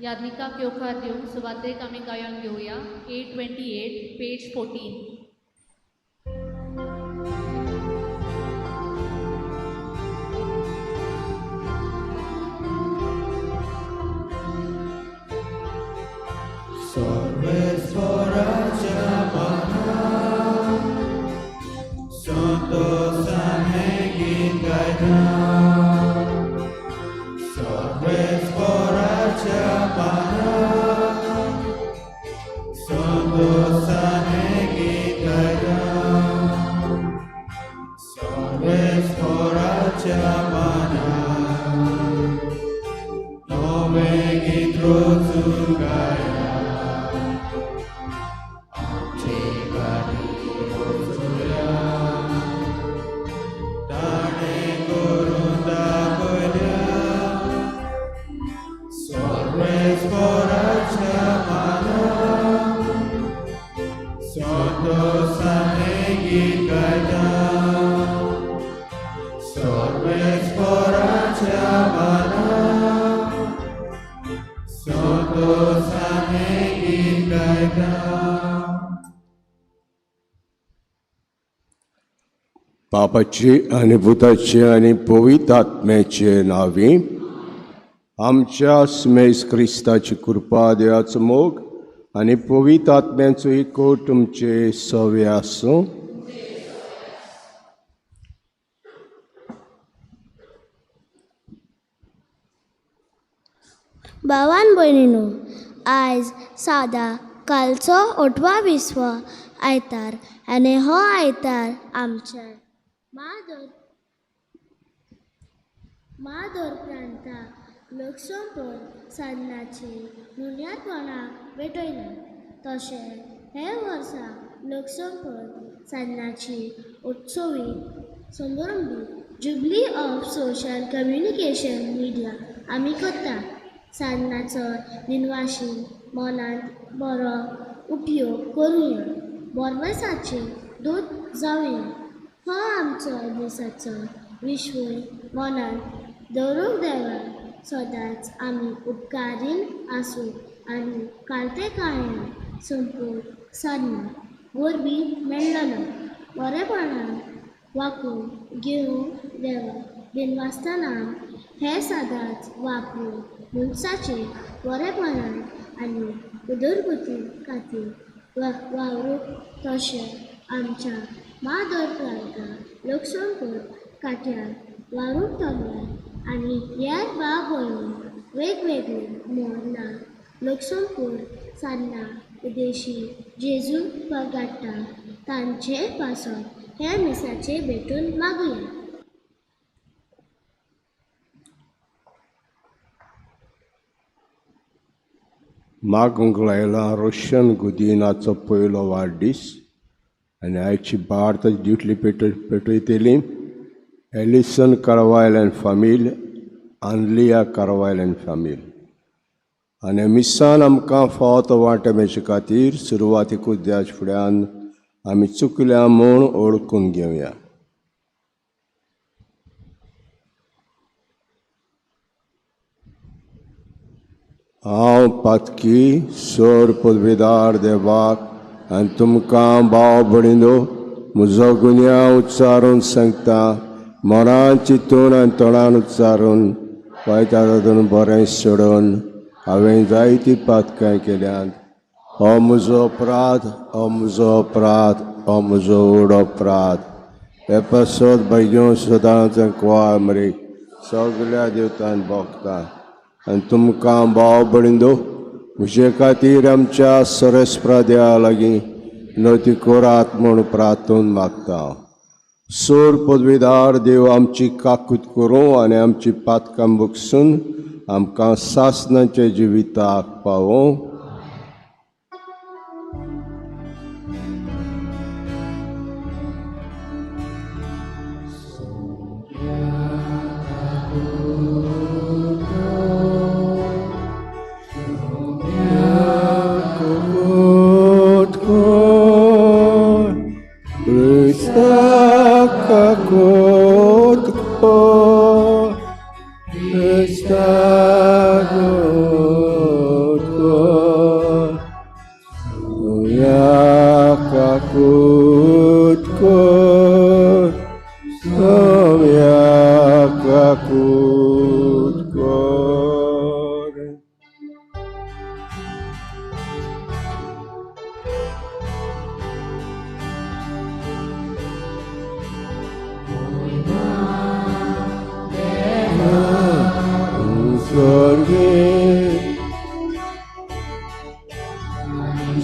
याज्ञिका केवकार देऊन सुवातेक आम्ही गायन घेऊया 828 पेज 14. बापाचे आणि भुताचे आणि पवित्र आत्म्याचे नावे आमच्या स्मेस क्रिस्ताची कृपा देवाचो मोग आणि पवित्र आत्म्याचो एकवट तुमचे सवे आसूं. भावान भयणीनो, आयज सादा कालचो 8वा आयतार आनी हो आयतार आमच्या मादोर प्रांता लोकसंपर साधनाची नुन्यादपणाक भेटयल्या. तशें हे वर्सा लोकसंपर साधनाची 8वी समारंभी jubilee of social communication media आमी करता. साधनाचो दिनवाशी मनांत बरो उपयोग करुया, बोरवेसाचें दूत जावया. हो आमचो दिसाचो विश्वय मनांत दवरूंक देवा सदांच आमी उपकारीन आसूं आनी कालते काळ्या संपूर्ण साधना वरवीं मेळ्ळलो बरेपणान वाकून घेवंक देवा दिनवासतना हे सदांच वापरून मनशाचे बरेपणान आनी उदरगती खातीर वावरूंक. तशें आमच्या मादर प्रांता लोकसंपर काट्यार वावरूंक तोगल्यार आनी हेर भाव भयणी वेगवेगळी मोरलां लोकसंपर साधना उद्देशी जेजूक परगाडटा तांचे पासून हे मिसाचे भेटून मागुया. मागूंक लायला रोशन गुदिनाचो पयलो वाडदीस आनी आयची भारताची दिवटली पेटयतली एलिसन कार्वायल एंड फामील, आनलिया कार्वायल एंड फामील. आनी मिसान आमकां फावत वांटे मेळचे खातीर सुरवातीकूच देवाचे फुड्यान आमी चुकल्या म्हूण ओळखून घेवया. हांव पातकी सोर पदवीदार देवाक आनी तुमकां भाव भयणीनो म्हजो गुन्यांव उच्चारून सांगता. मनान चिंतून आनी तोंडान उच्चारून वायटा तातूंत बरें सोडून हांवें जायतीं पातकां केल्यात. हो म्हजो अपराध, हो म्हजो अपराध, हो म्हजो व्हड अपराध. हे पासत बेगीन सदांच कुवाळ मरे सगल्या देवतान भोगता. आनी तुमकां भाव भयणीनो म्हजे खातीर आमच्या सरस्प्रा देवा लागीं नती कोरात म्हूण प्रार्थून मागता. सोर पदवीदार देव आमची काकूत करूं आनी आमची पातकां भुगसून आमकां सासणाचे जिविताक पावों.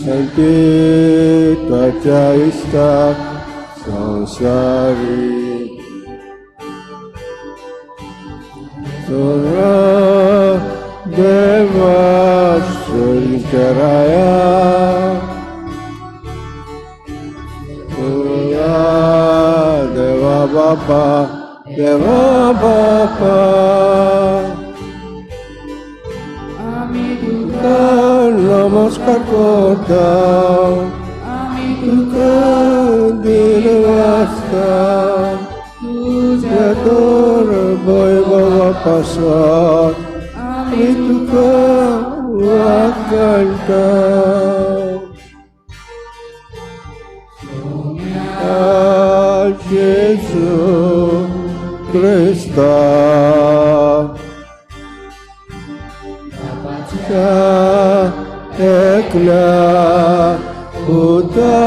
संकेताच्या इष्टाक संसारी सोना देवा शरीराया देवा बापा नमस्कार करता तुका दिल वाचता तुझ्या तोर वैभवा पासत आमी तुका वाखाणटा Jesu Christa ekla puta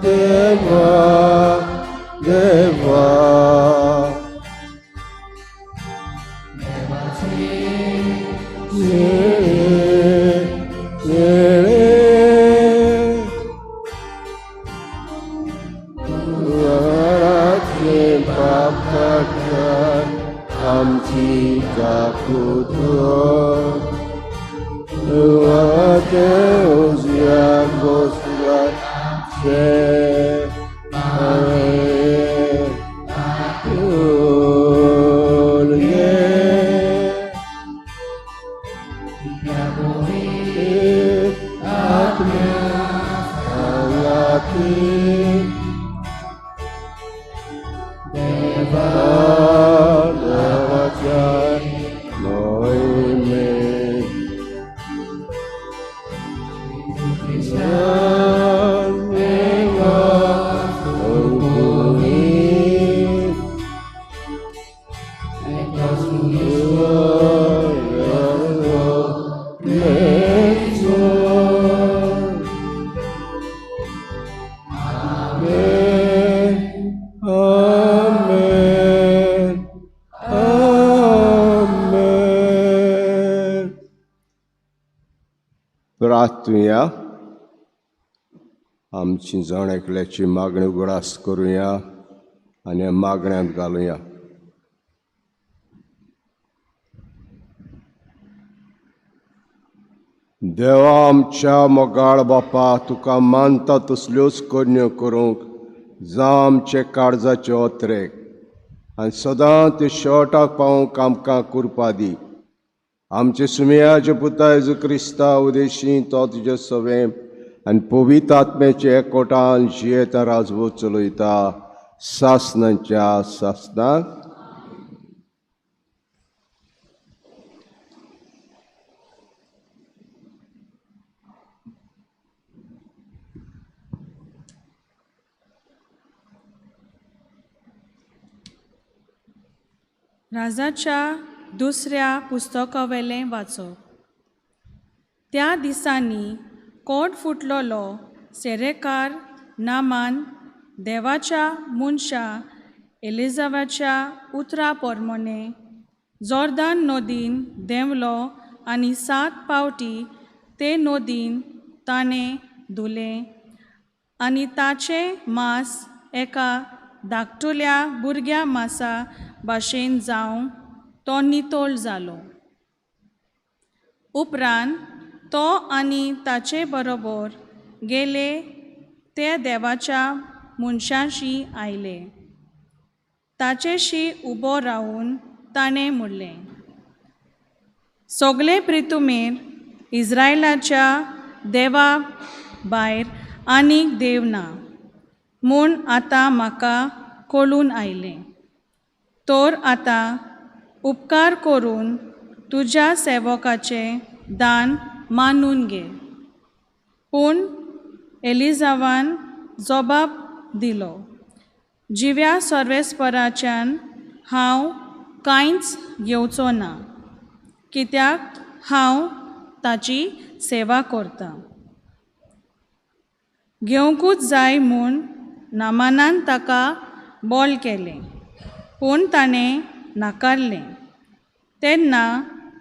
deva deva Amci kaputur Deus Iagos Gatse प्रार्थुया आमची जण एकल्याची मागणी उगडास करुया आनी मागण्यांत घालुया. देवा आमच्या मोगाळ बापा तुका मानता तसल्योच कन्यो करूंक जावं आमचे काळजाचे ओत्रेक आनी सदां ते शेवटाक पावूंक आमकां कृपा दी. आमचे सुमयाचे पुता येजू क्रिस्ता उदेशी तो तुजे सवें आनी पवित्र आत्म्याचे एकवटान जियेता राजवो चलयता सासनांच्या सासनाक. राजाच्या दुसऱ्या पुस्तकावेलें वाचप. त्या दिसांनी कोट फुटलोलो सेरेकार नामान देवाच्या मनशा एलिझाबेथच्या उतरा पोरमोने जॉर्दान नदीन देंवलो आनी 7 पावटी ते नदीन ताणें धुलें आनी ताचें मांस एका धाकटुल्या भुरग्या मांसा भाशेन जावं तो नितोळ जालो. उपरांत तो आनी ताचे बरोबर गेले ते देवाच्या मनशांशी आयले. ताचेशी उबो रावन ताणें म्हणलें, सगळे प्रितुमेर इस्रायलाच्या देवा भायर आनीक देव ना म्हूण आतां म्हाका कळून आयलें. तर आतां उपकार करून तुज्या सेवकाचें दान मानून घे. पूण एलिझाबान जबाब दिलो, जिव्या सर्वेस्पराच्यान हांव कांयच घेवचो ना, कित्याक हांव ताची सेवा करतां. घेवंकूच जाय म्हूण नामानान ताका बोल केलें, पूण ताणें नाकारलें. तेन्ना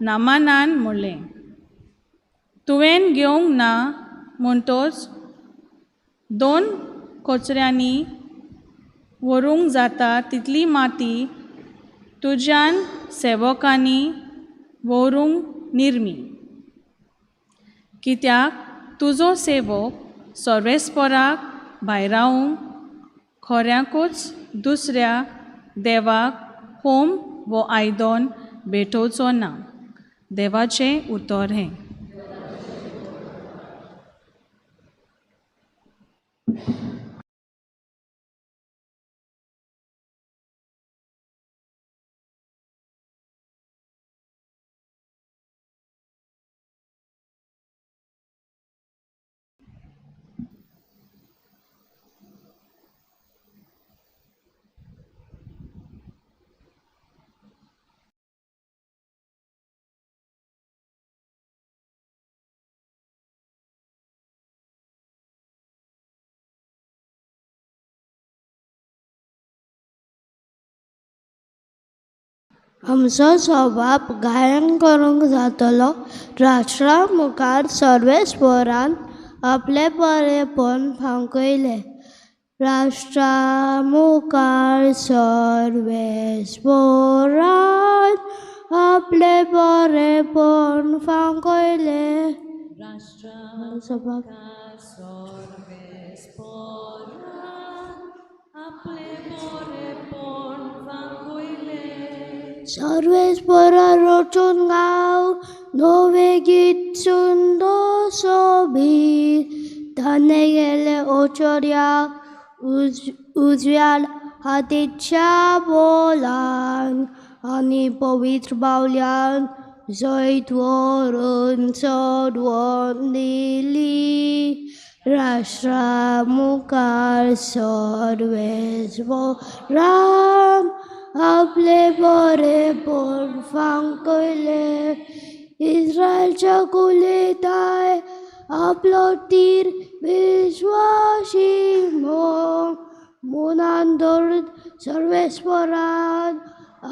नामानान म्हणलें, तुवें घेवंक ना म्हणटोच 2 कोचऱ्यांनी व्हरूंक जाता तितली माती तुज्यान सेवकांनी व्हरूंक निर्मी. कित्याक तुजो सेवक सर्वेस्पराक भायर रावंक खऱ्याकूच दुसऱ्या देवाक होम वो आयदन भेटोवचो ना. देवाचें उतर हें. आमचो स्वभाव गायन करूंक जातलो. राष्ट्रा मुखार सर्वेस्परान आपले बरेपण फांकयले. राष्ट्रा मुखार सर्वेस्परान आपले बरेपण फांकयले. स्वभाव सर्वेस्परा रचून गाव नवे गीत सुंदर सोबीत. ताने गेले ओचर्याक उजव्या हातीच्या बोलान आनी पवित्र बावल्यान जैत व्हरून चडवण दिली. राष्ट्रा मुखार सर्वेस्परान आपले बरेपण फांकयले. इस्रायलच्या कुलीताय आपलो तीर विश्वासी मनान दवरून सर्वेस्परान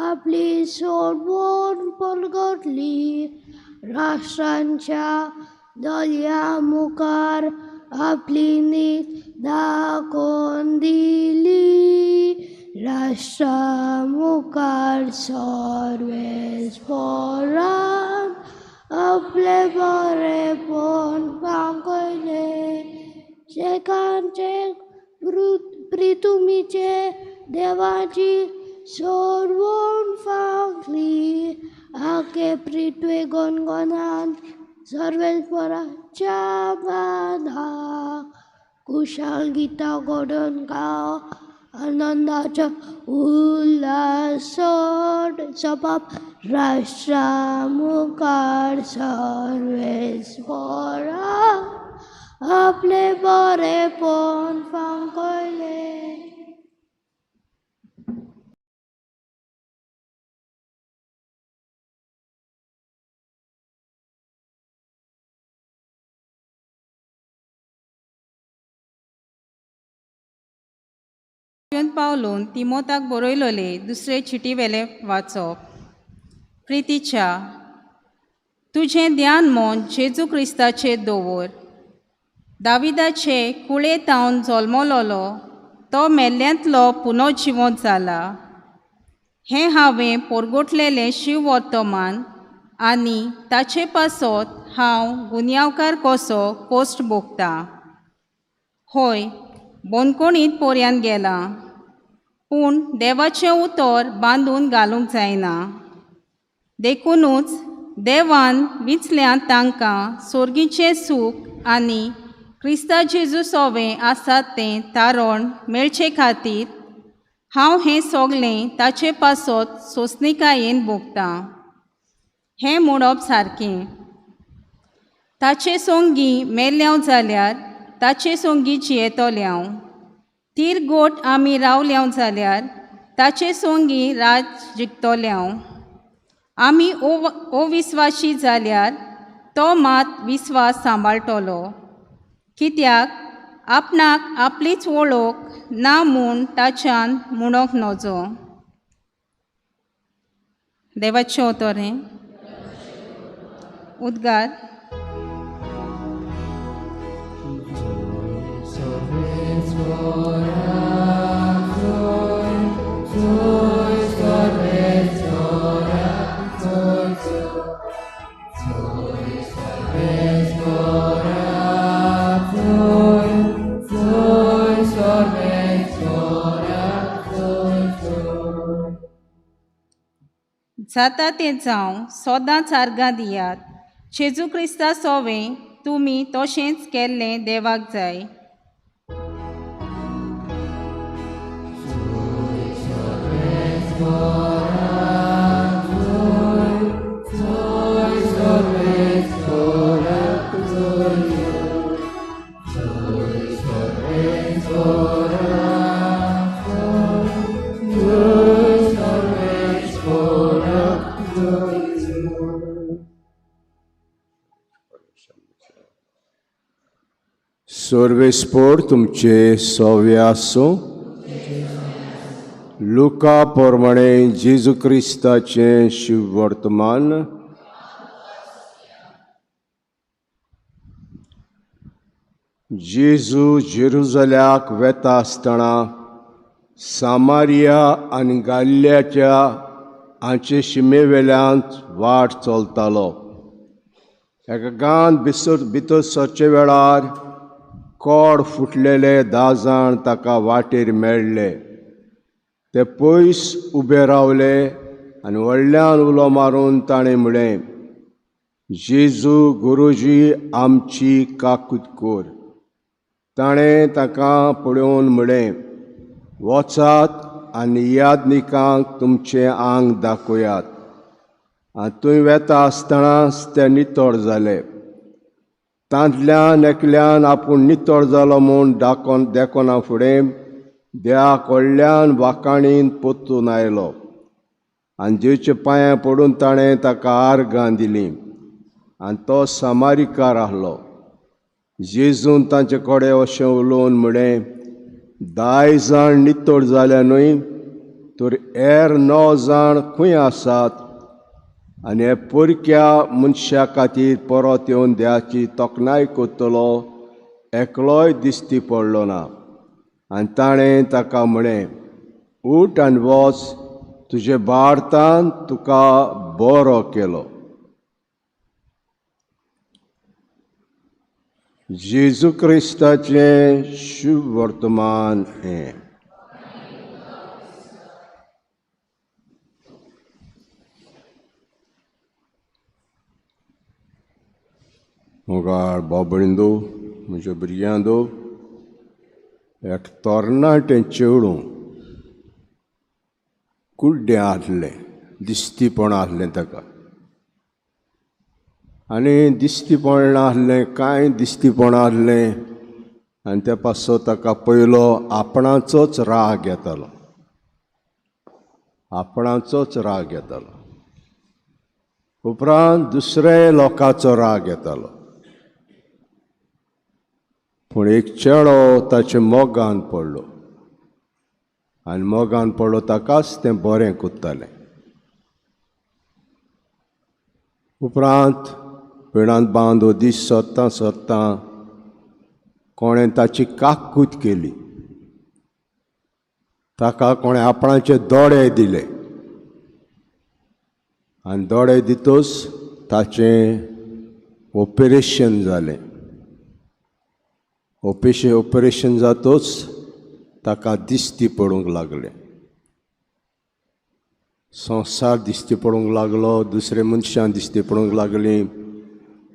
आपली सोडवण परगटली. राष्ट्रांच्या दर्या मुखार आपली नीत दाखोवन दिली. राष्ट्रा मुखार सर्वेस्परान आपले बरेपण फांकयले. शेकांचे प्रितुमीचे देवाची सोडवण फांकली. आखे प्रितवे गोनगोनान सर्वेस्पराच्या गादा. कुशाल गितां घडोवन गाव आनंदाच्या उल्हासोड स्वभाव. राष्ट्रा मुखार सर्वेस्परान आपले बरेपण फांकयले. पावलून तिमोथाक बरयलोले दुसरे चिटी वेले वाचप. प्रितीच्या, तुझें ध्यान मन जेजू क्रिस्ताचेर दवर. दाविदाचे कुळेंतावन जल्मलोलो तो मेल्ल्यांतलो पुनर्जिवंत जाला. हें हांवें परगटलेलें शिव वर्तमान आनी ताचे पासत हांव गुन्यांवकार कसो कोस्ट भोगता. हय, बंदकोणींत पर्यान गेला, पूण देवाचें उतर बांदून घालूंक जायना. देखूनच देवान विचल्यांत तांकां सोर्गीचें सूख आनी क्रिस्ता जेजू सोवें आसा तें तारण मेळचे खातीर हांव हें सगलें ताचे पासत सोंसणिकायेन भोगता. हें म्हणप सारकें. ताचे सोंगी मेल्ल्याव जाल्यार ताचे सोंगी जियेतोल्यांव. तिरगोट आमी रावल्यांव जाल्यार ताचे सोंगी राज जिखतोल्यांव. आमी अविस्वासी जाल्यार तो मात विस्वास सांबाळटलो. कित्याक आपणाक आपलीच वळख ना म्हूण ताच्यान म्हणोंक नजो. देवाचें उतर हें. उद्गार जाता तें जावं सदांच आर्गां दियात. जेजू क्रिस्ता सोवें तुमी तशेंच केल्लें देवाक जाय. सर्वेस्पोर तुमचे सोवे आसूं. लुका प्रमाणे जेजू क्रिस्ताचें शुभ वर्तमान. जेजू जेरुसल्याक वेता आसतना सामारिया आनी गालिल्याच्या हांचे शिमेवेल्यांत वाट चलतालो. एका गांवांत भितर सरचे वेळार कोड फुटलेले 10 जाण ताका वाटेर मेळ्ळे. ते पयस उबे रावले आनी व्हडल्यान उलो मारून ताणें म्हळें, जेजू गुरुजी आमची काकूट कोर. ताणें ताका पळोवन म्हळें, वचात आनी यादनिकांक तुमचें आंग दाखयात. आनी थंय वेता आसतनाच ते नितळ जाले. तांतल्यान एकल्यान आपूण नितळ जालो म्हूण देकोना फुडें देवाक व्हडल्यान वाकाणीन पोत्तून आयलो आनी जेवचे पांयां पडून ताणें ताका आर्गां दिलीं. आनी तो सामारिकार आहलो. जेजून तांचे कडेन अशें उलोवन म्हळें, 10 जाण नितळ जाले न्हय, तर हेर 9 जाण खंय आसात? आनी हे परक्या मनशा खातीर परत येवन देवाची तोखणाय करतलो एकलोय दिश्टी पडलो ना. आनी ताणें ताका म्हळें, उठ आनी वच, तुजे भारतान तुका बरो केलो. जेजू क्रिस्ताचें शुभ वर्तमान हें. मोगाळ बाबळींदो म्हज्या भुरग्यांदो, एक तरणाटें चेडूं कुड्डें आसलें, दिश्टीपण आसलें ताका. आनी दिश्टीपण आसलें, कांय दिश्टीपण आसलें. आनी त्या पासो ताका पयलो आपणाचोच राग येतालो. आपणाचोच राग येतालो. उपरांत दुसऱ्या लोकांचो राग येतालो. पूण एक चेडो ताचे मोगान पडलो आनी मोगान पडलो ताकाच तें बरें कोत्तालें. उपरांत पिणांत बांदो दीस सोदतां सोदतां कोणें ताची काकूट केली. ताका कोणें आपणाचे दोळे दिले आनी दोळे दितूच ताचें ऑपरेशन जालें. ऑपरेशन जातूच ताका दिश्टी पडूंक लागलें. संवसार दिश्टी पडूंक लागलो, दुसरे मनशां दिश्टी पडूंक लागलीं,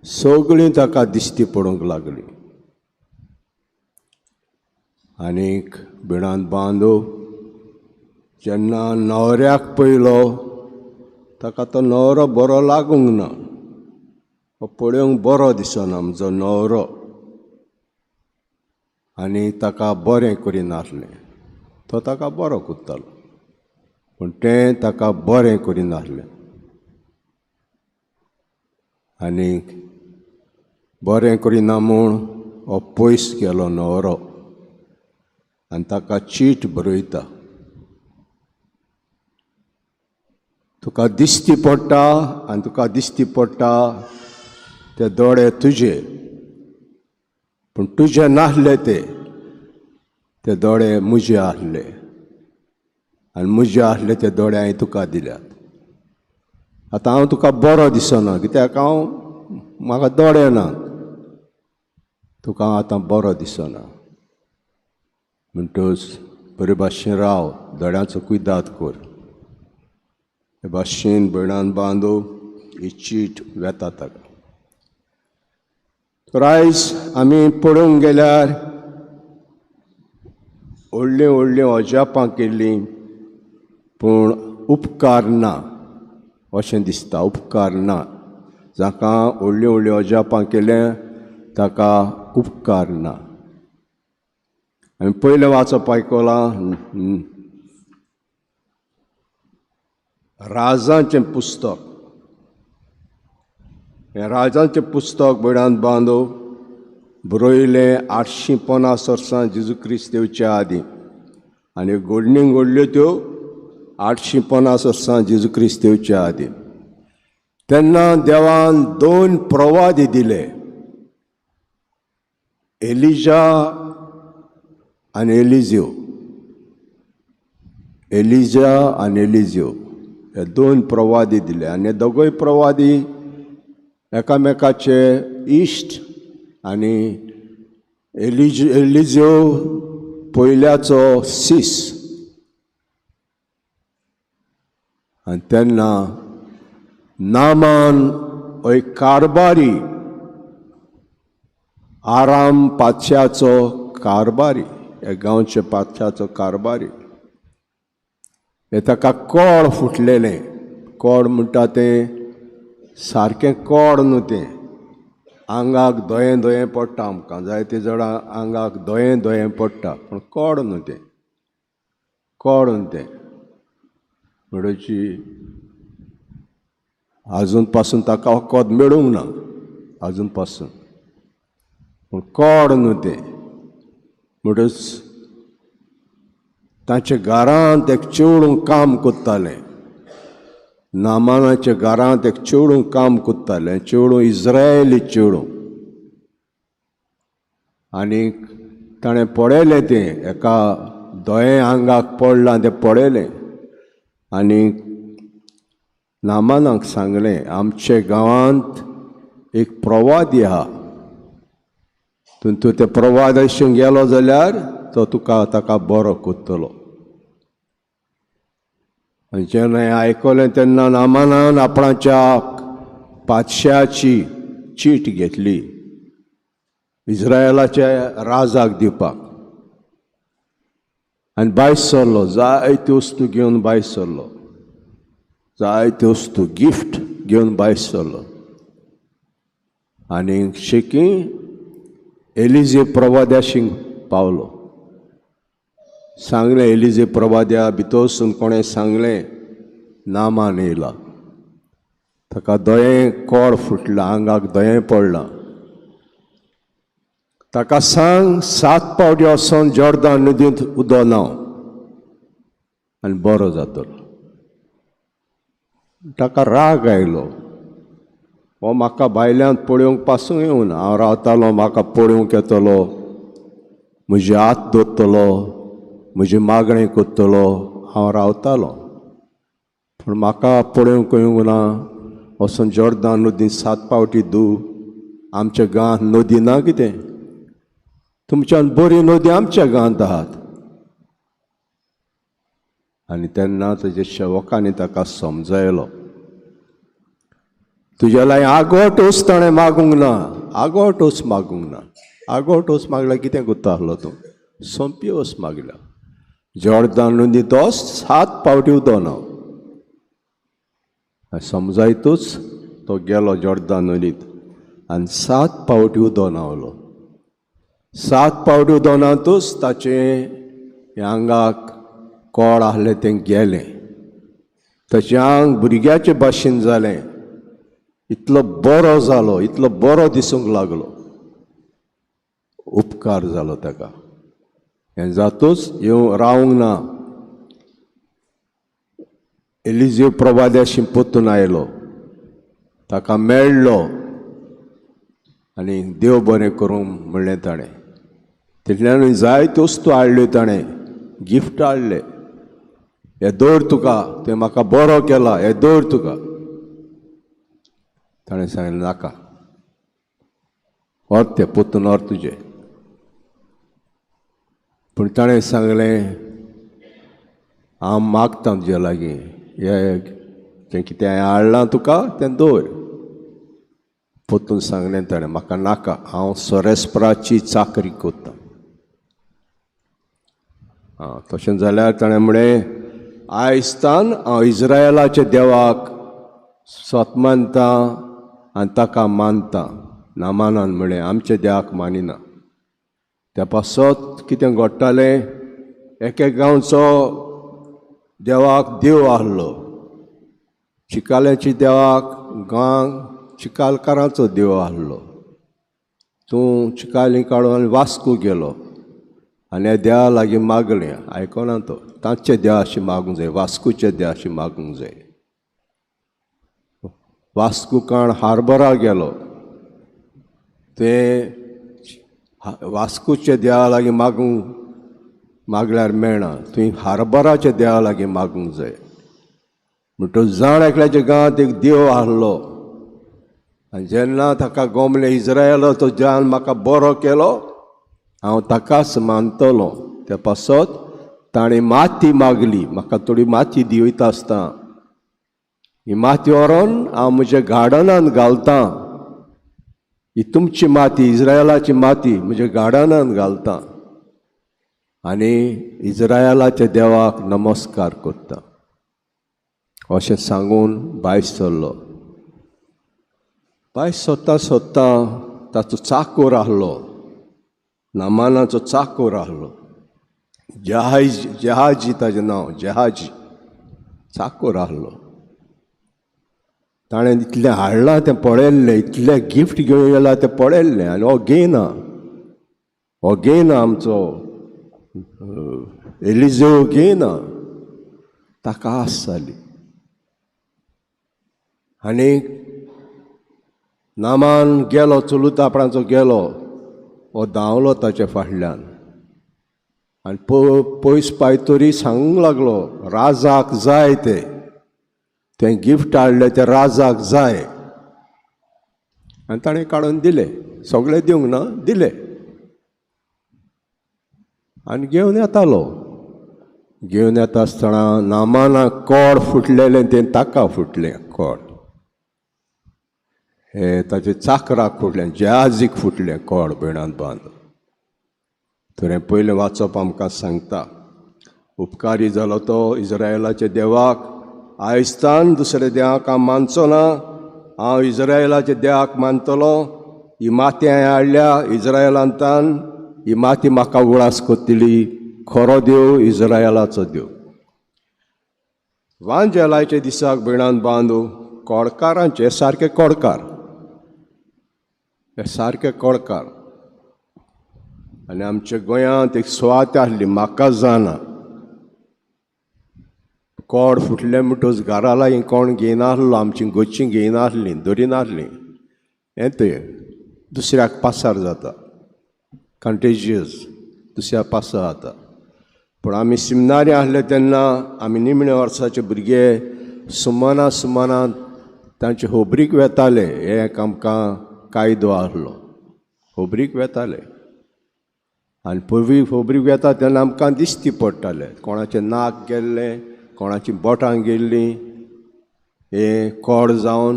सगळीं ताका दिश्टी पडूंक लागलीं. आनीक बिणांत बांदू जेन्ना न्हवऱ्याक पयलो ताका तो न्हवरो बरो लागूंक ना. पळोवंक बरो दिसना म्हजो न्हवरो. आनी ताका बरें करिनासलें. तो ताका बरो कोत्तालो पूण तें ताका बरें करिनासलें. आनीक बरें करिना म्हूण हो पयस गेलो न्हवरो आनी ताका चीट बरयता. तुका दिश्टी पडटा आनी तुका दिश्टी पडटा ते दोळे तुजे, पूण तुजे नासले ते दोळे म्हजे आसले, आनी म्हजे आसले ते दोळे हांवें तुका दिल्यात. आतां हांव तुका बरो दिसना कित्याक म्हाका दोळे ना, तुका हांव आतां बरो दिसना. म्हणटच बरे भाशेन राव, दोळ्यांचो कुयदाद कर. हे भाशेन भयणान बांदू ही चीट वेता ताका. तर आयज आमी पळोवंक गेल्यार व्हडलीं व्हडलीं अजापां केल्लीं, पूण उपकार ना अशें दिसता. उपकार ना. जाका व्हडलीं व्हडलीं अजापां केलें ताका उपकार ना. आमी पयलें वाचप आयकलां राजांचें पुस्तक. हें राजांचें पुस्तक भयणान बांदू बरयलें 850 वर्सां जेजू क्रिस्त येवच्या आदीं, आनी घडणी घडल्यो त्यो 850 वर्सां जेजू क्रिस्त येवच्या आदीं. तेन्ना देवान 2 प्रवादी दिले, एलिजा आनी एलिझेव. एलिजा आनी एलिझेव हे 2 प्रवादी दिले, आनी हे दोगूय प्रवादी एकामेकाचे इश्ट. आनी एलिझेव पयल्याचो सीस. आनी तेन्ना नामान एक कारबारी, आराम पादशाचो कारबारी, हे गांवचे पादशाचो कारबारी, हे ताका कोड फुटलेलें. कोड म्हणटा तें सारकें कोड न्हू तें, आंगाक दोयें दोयें पडटा. आमकां जायते जाणां आंगाक दोयें दोयें पडटा, पूण कोड न्हू तें, कोड न्हू तें. म्हणची आजून पासून ताका वखद मेळूंक ना, आजून पासून, पूण कोड न्हू तें. म्हणटच तांच्या घरांत एक चेडूं काम कोत्तालें. नामानाच्या घरांत एक चेडूं काम कोत्तालें. चेडूं इज्रायली चेडूं. आनी ताणें पळयलें तें, एका दोयें आंगाक पडलां तें पळयलें. आनी नामानाक सांगलें, आमचे गांवांत एक प्रवादी आहा, तूं त्या प्रवादाशी गेलो जाल्यार तो तुका ताका बरो कोत्तलो. आनी जेन्ना हें आयकलें तेन्ना नामानान आपणाच्या पादशाची चीट घेतली इज्रायलाच्या राजाक दिवपाक, आनी भायर सरलो. जायत्यो वस्तू घेवन भायर सरलो, जायत्यो वस्तू गिफ्ट घेवन भायर सरलो. आनी शेकी एलिझे प्रवाद्याशी पावलो. सांगलें एलिझे प्रवाद्या भितर वचून कोणें सांगलें नामान येयला, ताका दोयें कोड फुटलां, आंगाक दोयें पडलां. ताका सांग 7 पावटी वचोन जॉर्दान नदींत उदो न्हांव आनी बरो जातलो. ताका राग आयलो. हो म्हाका भायल्यांत पळोवंक पासूंक येवना. हांव रावतालो, म्हाका पळोवंक येतलो, म्हजे हात धरतलो, म्हजी मागणें कोत्तलो, हांव रावतालो. पूण म्हाका पळोवंक येवंक ना. वचोन जॉर्दान नदींत 7 पावटी धूव. आमच्या गांवांत नदी ना कितें? तुमच्यान बरी नदी आमच्या गांवांत आहात. आनी तेन्ना ताच्या सेवकांनी ताका समजयलो, तुज्या लाय आगोट वच ताणें मागूंक ना, आगोट वच मागूंक ना. आगोट वच मागल्यार कितें कोत्ता आसलो तूं? सोंपी वच मागल्या. जॉर्दान नदींत वच 7 पावटी उदो न्हांव. समजायतूच तो गेलो जॉर्दान नदींत आनी 7 पावटी उदो न्हांवलो. 7 पावटी उदो न्हांवतूच ताचें आंगाक कोड आसलें तें गेलें. ताचें आंग भुरग्याचे भाशेन जालें. इतलो बरो जालो, इतलो बरो दिसूंक लागलो. उपकार जालो ताका. हें जातूच येवं रावंक ना. एलिझेव प्रवाद्याशी पोत्तून आयलो, ताका मेळ्ळो. आनी देव बरें करूं म्हणलें ताणें. तितल्यान जायत्यो वस्तू हाडल्यो ताणें, गिफ्ट हाडले. हें दवर तुका, तुवें म्हाका बरो केला, हें दवर तुका. ताणें सांगलें नाका, व्हर तें पोत्तून व्हर तुजें. पूण ताणें सांगलें हांव मागतां तुजे लागीं, जें कितें हाडलां तुका तें दवर. पोत्तून सांगलें ताणें म्हाका नाका, हांव सोरेस्पराची चाकरी कोत्तां. तशें जाल्यार ताणें म्हणलें आयजतान हांव इज्रायलाच्या देवाक स्वत मानतां आनी ताका मानतां. नामानान म्हणलें आमच्या देवाक मानिना. त्या पासत कितें घडटालें, एक गांवचो देवाक देव आहलो, चिकाल्याच्या देवाक गांवांक चिकालकारांचो देव आहलो. तूं चिकाली काडून वास्को गेलो आनी ह्या देवा लागीं मागलें, आयकोना तो, तांचे देवाशी मागूंक जाय, वास्कोच्या देवाशी मागूंक जाय. वास्को काण हार्बरा गेलो, तें वास्कोच्या देवा लागीं मागल्यार मेळना, तुवें हार्बराच्या देवा लागीं मागूंक जाय. म्हणटच जाण एकल्याच्या गांवांत एक देव आहलो आनी जेन्ना ताका गोमलें इज्रायलाचो जान म्हाका बरो केलो, हांव ताकाच मानतलों. त्या पासत ताणें माती मागली, म्हाका थोडी माती दिवयता आसता, ही माती व्हरोन हांव म्हज्या गार्डनांत घालतां. ही तुमची माती, इज्रायलाची माती म्हज्या गार्डनांत घालतां आनी इज्रायलाच्या देवाक नमस्कार करता. अशें सांगून भायर सरलो. भायर सोदता ताचो चाकर आहलो, नामानाचो चाकर आहलो, जेहाजी ताचें नांव, जेहाजी चाकर आहलो. ताणें इतलें हाडलां तें पळयल्लें, इतलें गिफ्ट घेवन येयलां तें पळयल्लें, आनी हो घेयना आमचो एलिजेव घेयना. ताका आस जाली. आनी नामान गेलो, चलूत आपणाचो गेलो, हो धांवलो ताचे फाटल्यान आनी पयस पायतरी सांगूंक लागलो राजाक जाय तें गिफ्ट हाडलें तें राजाक जाय. आनी ताणें काडून दिलें, सगळें दिवंक ना, दिलें. आनी घेवन येतालो. घेवन येता आसतना नामानाक कोड फुटलेलें तें ताका फुटलें कोड. हे ताच्या चाकराक फुटलें, जेहाजीक फुटलें कोड बिणांत बांद. तर पयलें वाचप आमकां सांगता, उपकारी जालो तो इज्रायलाच्या देवाक, आयजतान दुसऱ्या देवाक हांव मानचो ना, हांव इज्रायलाच्या देवाक मानतलो. ही माती हांवें हाडल्या इज्रायलांतान, ही माती म्हाका उळास कोत्तली. खरो देव इज्रायलाचो देव. वांजेलाच्या दिसाक बिणांत बांदू कोडकारांचे, हे सारके कोडकार, हे सारके कोडकार. आनी आमच्या गोंयांत एक सुवात आहली, म्हाका जाणा, कोड फुटलें म्हणटच घरा लागीं कोण घेयनासलो, आमची गोंयचीं घेयनासलीं, धरिनासलीं. हें तें दुसऱ्याक पासार जाता, कंटेजियस, दुसऱ्याक पासार जाता. पूण आमी सिमनारी आहले तेन्ना आमी निमणे वर्साचे भुरगे सुमना तांचे होबरीक वेताले. हे एक आमकां कायदो आहलो, होबरीक वेताले. आनी पयलीं होबरीक वेता तेन्ना आमकां दिश्टी पडटालें, कोणाचें नाक गेल्लें, कोणाची बोटां गेल्लीं, हे कोड जावन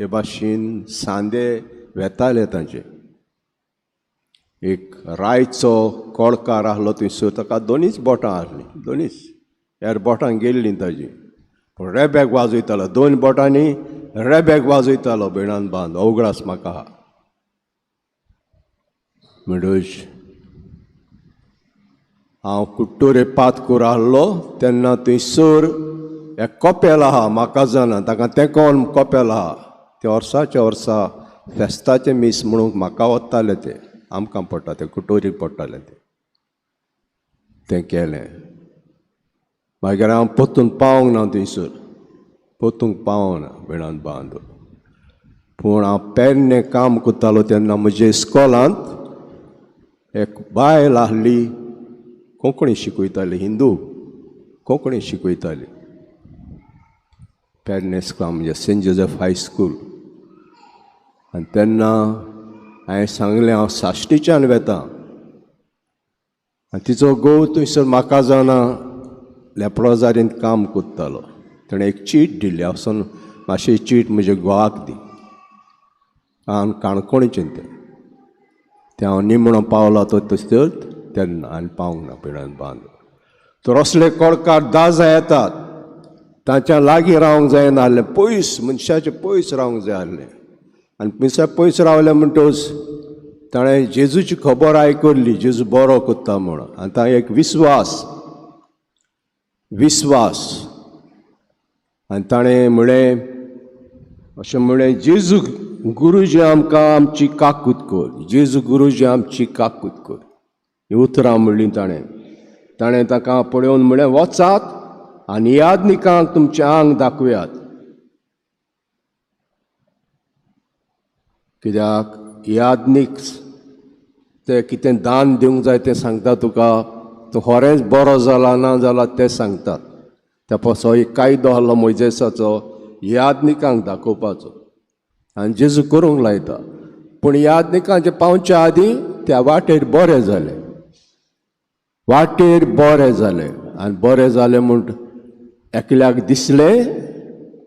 हे भाशेन सांदे वेताले तांचे. एक रायचो कोडकार आहलो थंयसर, ताका दोनीच बोटां आहलीं, दोनीच, हेर बोटां गेल्लीं ताजी. पूण रेबेक वाजयतालो, दोन बोटांनी रेबेक वाजयतालो बिणान बांद. अवगडास म्हाका आहा. म्हणटच हांव कुट्टोरे पातकूर आहलो तेन्ना थंयसर एक कोपेल आहा, म्हाका जाणा, ताका तेंकोन कोपेल आहा. ते वर्साच्या वर्सा फेस्ताचे मीस म्हणून म्हाका वताले ते, आमकां पडटा तें, कुटोरीक पडटालें तें केलें. मागीर हांव पोत्तून पावोंक ना थंयसर, पोत्तूंक पावोंक ना बिणान बांद. पूण हांव पेडणे काम करतालो तेन्ना म्हजे इस्कॉलांत एक बायल आहली, कोंकणी शिकयताली, हिंदू कोंकणी शिकयताली पेडणे इस्कॉलांत, म्हणजे सेंट जोसेफ हायस्कूल. आनी तेन्ना हांवें सांगलें हांव साश्टीच्यान वेतां. आनी तिचो घोव थंयसर म्हाका जावना लेप्रोजारींत काम करतालो. ताणें एक चीट दिल्ली, हांव वचून मातशी चीट म्हज्या घोवाक दी. हांव काणकोणचें तें हांव निमणो पावलो तो थंयसर तेन्ना, आनी पावूंक ना पिडान बांदून. तर असले कोडकार दाजा येतात, तांच्या लागीं रावंक जायना आहलें, पयस मनशाचें पयस रावंक जाय आहलें. आनी मनशा पयस रावलें म्हणटच ताणें जेजूची खबर आयकल्ली, जेजू बरो करता म्हणून. आनी ताणें एक विस्वास आनी ताणें म्हळें अशें म्हळें, जेजू गुरुजी आमकां आमची काकूत कर, जेजू गुरुजी आमची काकूत कर. ही उतरां म्हणलीं ताणें ताका पळोवन म्हळें, वचात आनी यादनिकांक तुमचें आंग दाखयात. कित्याक यादनीक ते कितें दान दिवंक जाय तें सांगता तुका, तूं खरेंच बरो जाला ना जाल्यार तें सांगतात. त्या पासो एक कायदो आहलो मोइजेसाचो, यादनिकांक दाखोवपाचो, आनी जेजू करूंक लायता. पूण यादनिकांचे पावच्या आदीं त्या वाटेर बरें जालें, आनी बरें जालें म्हूण एकल्याक दिसलें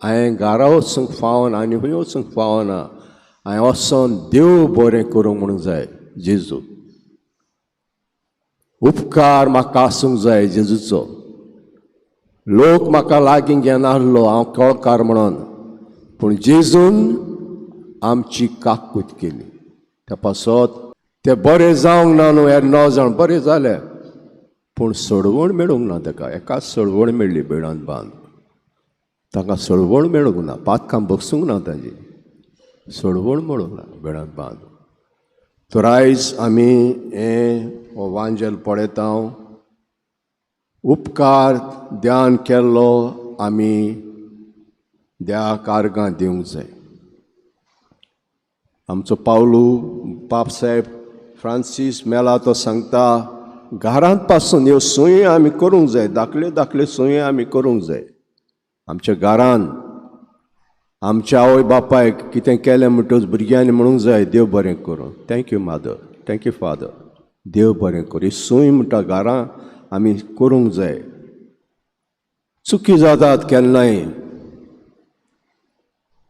हांवें घरा वचूंक फावना आनी खंय वचूंक फावना, हांवें वचोन देव बरें करूंक म्हणूंक जाय. जेजू उपकार म्हाका आसूंक जाय जेजूचो. लोक म्हाका लागीं घेनासलो हांव कळकार म्हणून, पूण जेजून आमची काकूत केली. त्या पासत तें बरें जावंक ना न्हू, हे 9 जाण बरें जाले, पूण सोडवण मेळूंक ना ताका. एकाच सोडवण मेळ्ळी बेडांत बांद, ताका सोडवण मेळूंक ना, पातकां बसूंक ना, ताजी सोडवण मेळूंक ना बेडांत बांद. तर आयज आमी हो वांजेल पळयता, उपकार ध्यान केल्लो आमी देवाक आर्गां दिवंक जाय. आमचो पावलू पाप साहेब फ्रांसीस मेला तो सांगता, घरांत पासून ह्यो सोयी आमी करूंक जाय, धाकल्यो सोयी आमी करूंक जाय. आमच्या घरांत आमच्या आवय बापायक कितें केलें म्हणटच भुरग्यांनी म्हणूंक जाय, देव बरें करूं, थँक्यू मादर, थँक्यू फादर, देव बरें करूं. ही सोय म्हणटा घरां आमी करूंक जाय. चुकी जातात केन्नाय,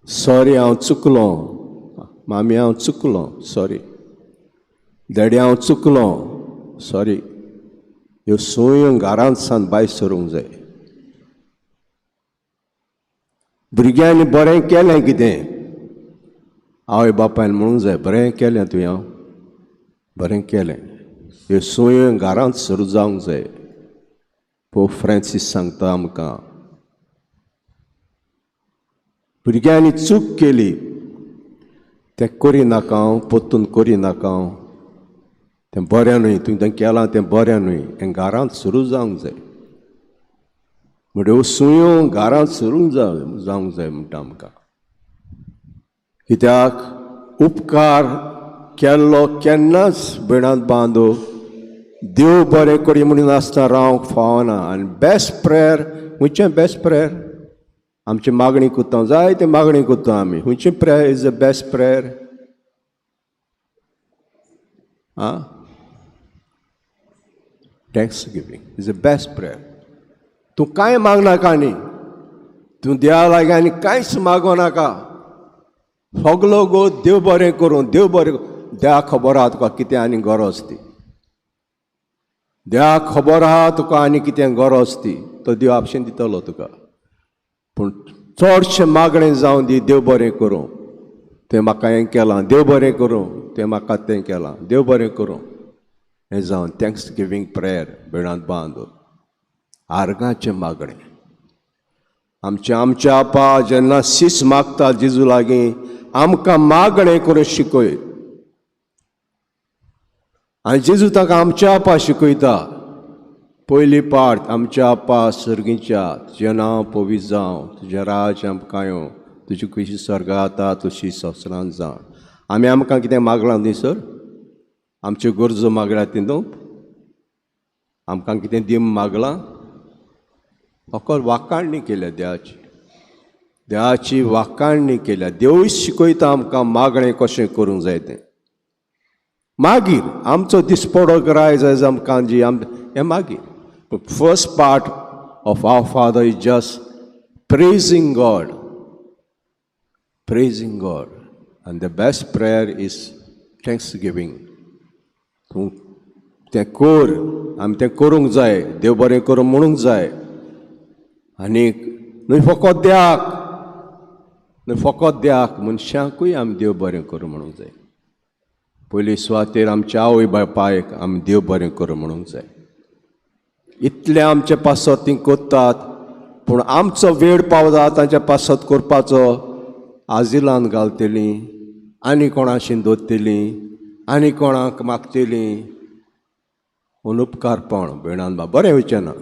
सॉरी हांव चुकलो, मामी हांव चुकलो, सॉरी, डॅडी हांव चुकलो, सॉरी. ह्यो सोयो घरांत सावन भायर सरूंक जाय. भुरग्यांनी बरें केलें कितें, आवय बापायन म्हणूंक जाय, बरें केलें तुवें, बरें केलें. ह्यो सोयो घरांत सुरू जावंक जाय. पोप फ्रांसीस सांगता आमकां, भुरग्यांनी चूक केली तें करिनाका, पोत्तून करिनाका, तें बरें न्हय, तुवें तें केलां तें बरें न्हय, हें घरांत सुरू जावंक जाय. म्हणजे सुयो घरांत सुरूंक जावंक जाय म्हणटा आमकां. कित्याक उपकार केल्लो केन्नाच बिणांत बांदू देव बरें करी म्हणून आसता रावंक फावना. आनी बेस्ट प्रेयर खंयचें बेस्ट प्रेयर, आमची मागणी करता, जाय ती मागणी करता आमी, खंयचें prayer is the best prayer? Thanks giving is the best prayer. तूं कांय मागनाका न्ही, तूं देवा लागीं आनी कांयच मागो नाका, सगलो गो देव बरें करूं, देव बरें. देवा खबर आहा तुका कितें आनी गरज ती, देवा खबर आहा तुका आनी कितें गरज ती, तो देव आपशें दितलो तुका. पूण चडशें मागणें जावं दी, देव बरें करूं, तें म्हाका हें केलां, देव बरें करूं, तें म्हाका तें केलां, देव बरें करूं, हें जावन थँक्स गिवींग प्रेयर बिणांत बांदून आर्गांचें मागणें. आमच्या आपा जेन्ना सीस मागता जेजू लागीं, आमकां मागणें करून शिकय. आनी जेजू ताका आमच्या आपा शिकयता. पयली पार्ट, आमच्या आपा सर्गीच्या, तुजें नांव पवित्र जावं, तुजें राज आमकां येवं, तुजी कशी स्वर्गांत आता तशी संवसारांत जावं. आमी आमकां कितें मागलां न्ही सर, आमच्यो गरजो मागल्यात तितूं आमकां कितें दी मागलां. फकत वाखाणणी केल्या देवाची वाखाणणी केल्या. देवूच शिकयता आमकां मागणें कशें करूंक जाय तें. मागीर आमचो दिसपडो रायज आयज आमकां जी हें मागीर. First part of our father is just praising God. Praising God. And the best prayer is thanksgiving. तूं तें कर, आमी तें करूंक जाय, देव बरें करूं म्हणूंक जाय. आनीक न्हय फकत देवाक मनशांकूय आमी देव बरें करूं म्हणूंक जाय. पयली सुवातेर आमच्या आवय बापायक आमी देव बरें करूं म्हणूंक जाय. इतलें आमचे पासत तीं कोत्तात, पूण आमचो वेळ पावता तांच्या पासत करपाचो. आजिलान घालतलीं, आनी कोणाशीं दोत्तलीं, आनी कोणाक मागतलीं. अनुपकारपण भयणान बा बरें वयचें ना.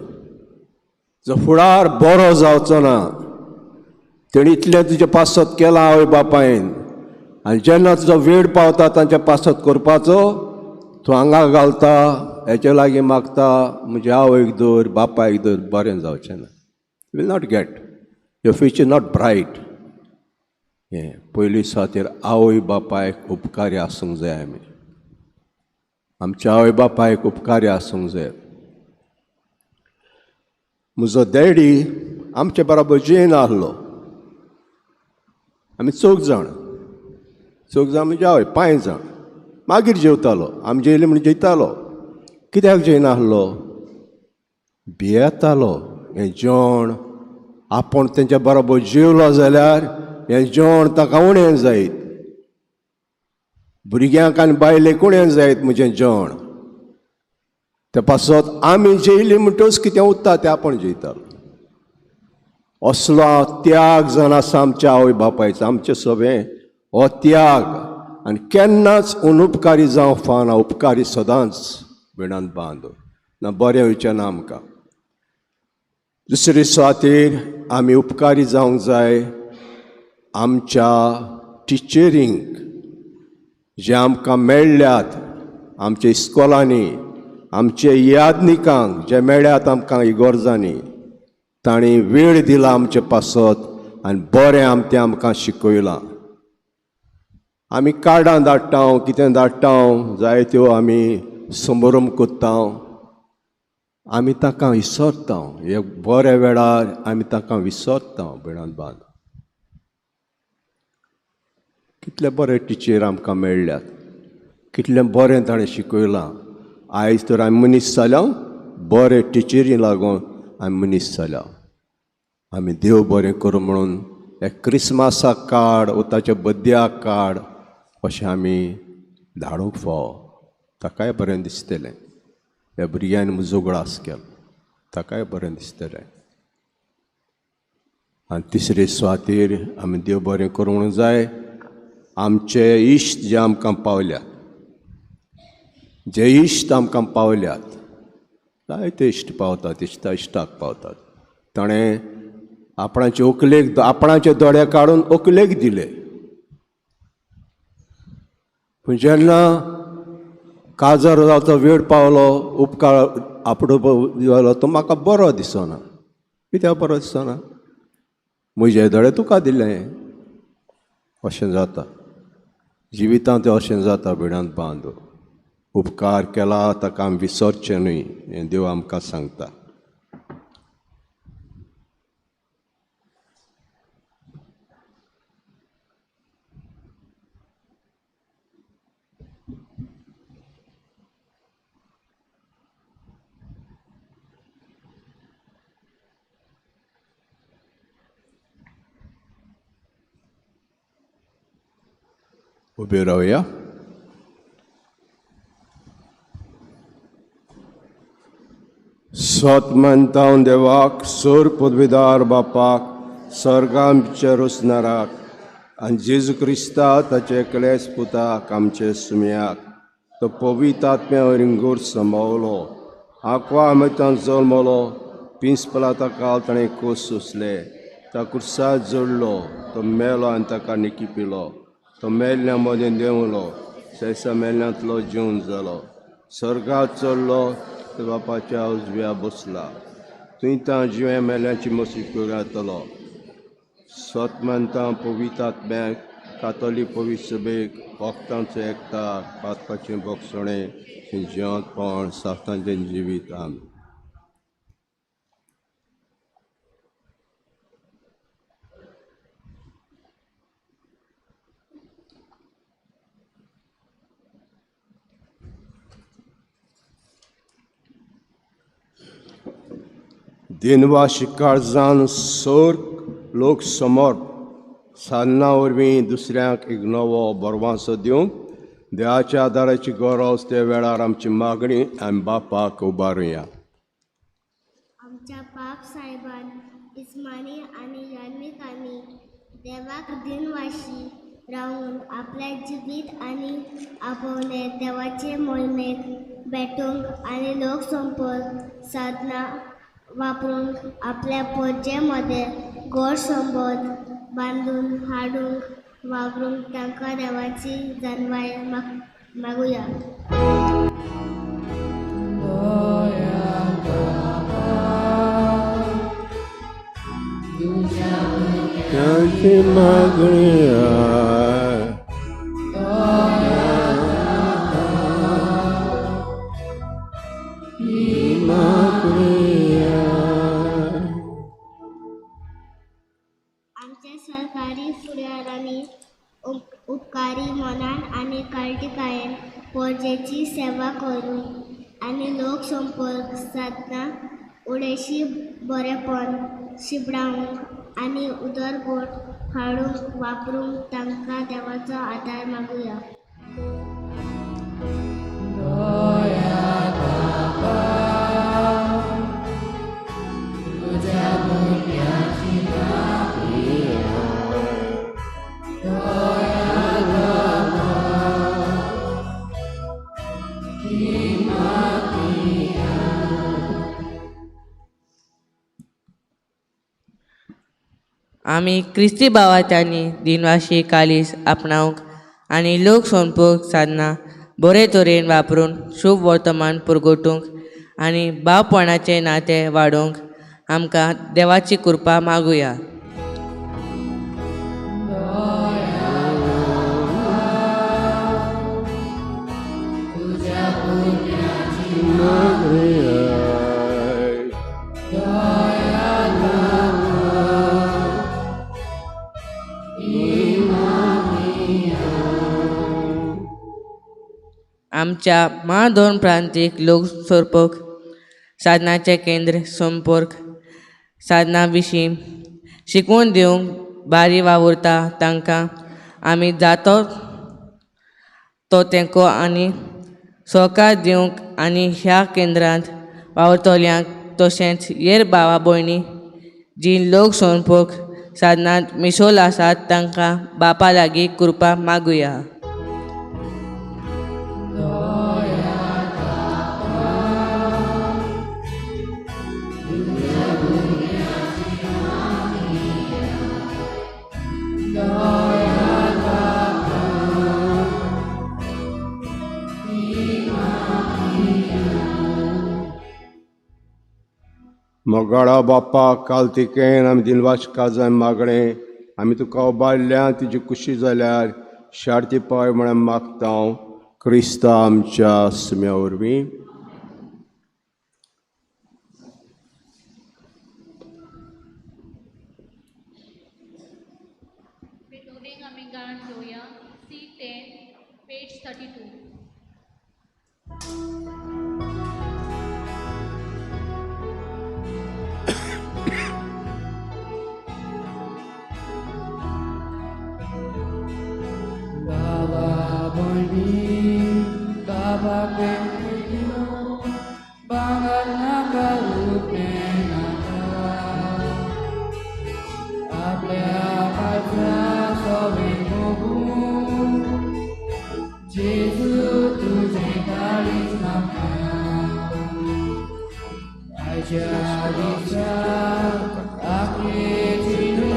जो फुडार बरो जावचो ना, तेणी इतलें तुजें पासत केलां आवय बापायन, आनी जेन्ना तुजो वेळ पावता तांच्या पासत करपाचो, तूं हांगा घालता, हेचे लागीं मागता, म्हज्या आवयक धर, बापायक धर, बरें जावचें ना. Will not get your future not Brite. हें पयली सुवातेर आवय बापायक उपकारी आसूंक जाय. आमी आमच्या आवय बापायक उपकारी आसूंक जाय. म्हजो डॅडी आमचे बरोबर जेन आहलो. आमी चौग जाण म्हणजे आवय 5 जाण. मागीर जेवतालो. आमी जेयले म्हण जेयतालो. कित्याक जेयनाहलो? भियेतालो. हें जेवण आपूण तेंच्या बरोबर जेवलो जाल्यार हें जेवण ताका उणें जायत. भुरग्यांक आनी बायलेक उणें जायत म्हजें जेवण. ते पासत आमी जेयली म्हणटच कितें उरता तें आपूण जेयतालो. असलो त्याग जावन आसा आमच्या आवय बापायचो. आमचें सगळें हो त्याग. आनी केन्नाच अनुपकारी जावं फावना. उपकारी सदांच बिणान बांद ना. बरें वयचें ना आमकां. दुसरे सुवातेर आमी उपकारी जावंक जाय आमच्या टिचरींक, जे आमकां मेळ्ळ्यात आमच्या इस्कॉलांनी, आमचे यादनिकांक जे मेळ्ळ्यात आमकां इगोर्जांनी. तांणी वेळ दिला आमचे पासत आनी बरें तें आमकां शिकयलां. आमी कार्डां धाडटा, कितें धाडटा, जायत्यो आमी समारंभ कोत्ता, आमी ताका विसरता. हे बऱ्या वेळार आमी ताका विसरता. बिणान बांद कितले बरे टिचर आमकां मेळ्ळ्यात, कितलें बरें ताणें शिकयलां. आयज तर आमी मनीस जाल्या बरे टिचरी लागून आमी मनीस जाल्या. आमी देव बरें करूं म्हणून हे क्रिस्मसाक कार्ड वा ताच्या बड्ड्याक कार्ड अशें आमी धाडूंक फाव. ताकाय बरें दिसतलें. ह्या भुरग्यांनी म्हजो उगडास केलो, ताकाय बरें दिसतलें. आनी तिसरे सुवातेर आमी देव बरें करूं म्हणूंक जाय आमचे इश्ट जे आमकां पावल्यात. जे इश्ट आमकां पावल्यात, जायते इश्ट पावतात, इश्टाक पावतात. ताणें आपणाचे व्हंकलेक आपणाचे दोळे काडून व्हंकलेक दिले. पूण जेन्ना काजार जावचो वेळ पावलो, उपकार आपणूक तो म्हाका बरो दिसना. कित्याक बरो दिसना? म्हजे दोळे तुका दिले. अशें जाता जिवितांत. अशें जाता भिडांत बांद. उपकार केला ताका आमी विसरचें न्हय हें देव आमकां सांगता. उबे रावया. स्वतमंतावन देवाक, सोर पदवीदार बापाक, सर्गांचे रोसनाराक आनी जेजू क्रिस्ता ताचे एकलेच पुताक आमचे सुमयाक तो पवित्र आत्म्या वयल्यान सांबाळलो. आक्वा आमतान जल्मलो, पिंसपला ताका ताणें कोस सोंसले. ता कुर्सात जोडलो तो मेलो आनी ताका निकिपिलो तो मेल्ल्या मदें देंवलो सैसा मेल्ल्यांतलो जिवन जालो सर्गात चडलो तो बापाच्या उजव्या बसला थंय तां जिवे मेल्यांची मसीक घातलो स्वतमंतां पवित्र आत्म्याक कातोलीक पवित्र सभेक वखदांचो एकठार पातकाचें भोगसणें जेवणपण साफ्तांचें जिवीत आमी दिनवा शिकाळजान सर लोक समोर सान्ना वरवीं दुसऱ्यांक एक नवो बरवांसो दिवंक देवाच्या आदाराची गरज त्या वेळार आमची मागणी आमी बापाक उबारुया आमच्या बाप साहेबान इस्मानी आनी यान्मिकांनी देवाक दिनवाशी रावून आपल्या जिवीत आनी आपोवले देवाचे मोहिमेक भेटूंक आनी लोक संपर्क साधना वापरूंक आपल्या पोरचे मदें गोड संबंद बांदून हाडूंक वावरूंक तांकां देवाची जन्माय मागुया त्यांची मागणी आमच्या सरकारी फुडाऱ्यांनी उपकारी मनान आनी काळटिकायेन पोरजेची सेवा करून आनी लोक संपर्क साधना उडेशी बरेपण शिबडावंक आनी उदरगोट हाडूंक वापरूंक तांकां देवाचो आदार मागुया आमी क्रिस्ती भावार्थ्यांनी दिनवाशी कालीस आपणावंक आनी लोक संपर्क साधना बरे तरेन वापरून शुभ वर्तमान पुरगोटूंक आनी भावपणाचें नातें वाडोवंक आमकां देवाची कृपा मागुया आमच्या महादोन प्रांतीक लोक संपर्क साधनाचे केंद्र संपर्क साधना विशीं शिकवण दिवंक बारी वावुरता तांकां आमी जातो तो तेंको आनी सहकार दिवंक आनी ह्या केंद्रांत वावुरतल्यांक तशेंच हेर भावा भयणी जीं लोक संपर्क साधनांत मिसोल आसात तांकां बापा लागीं कृपा मागुया मोगाळा बापा कालतिकेन आमी दिनवाश काजाय मागणें आमी तुका उबारल्या तुजी खुशी जाल्यार शार्ती पाय म्हण मागता क्रिस्ता आमच्या सुम्या वरवीं रिकॉर्डिंग आमी गाण घेवया C10 पेज 32 Jadi aku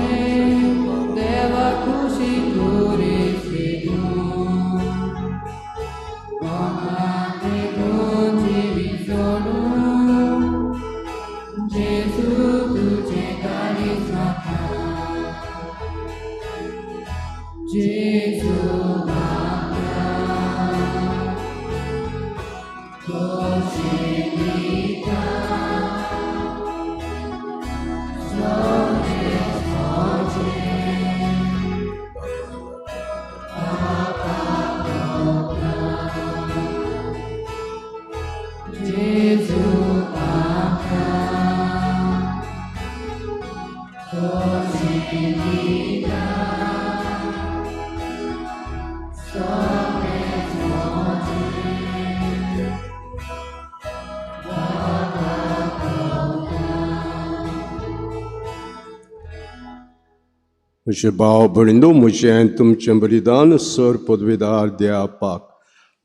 म्हजे भाव भयणींनो, म्हजें तुमचें बलिदान सर पदवीदार देवापाक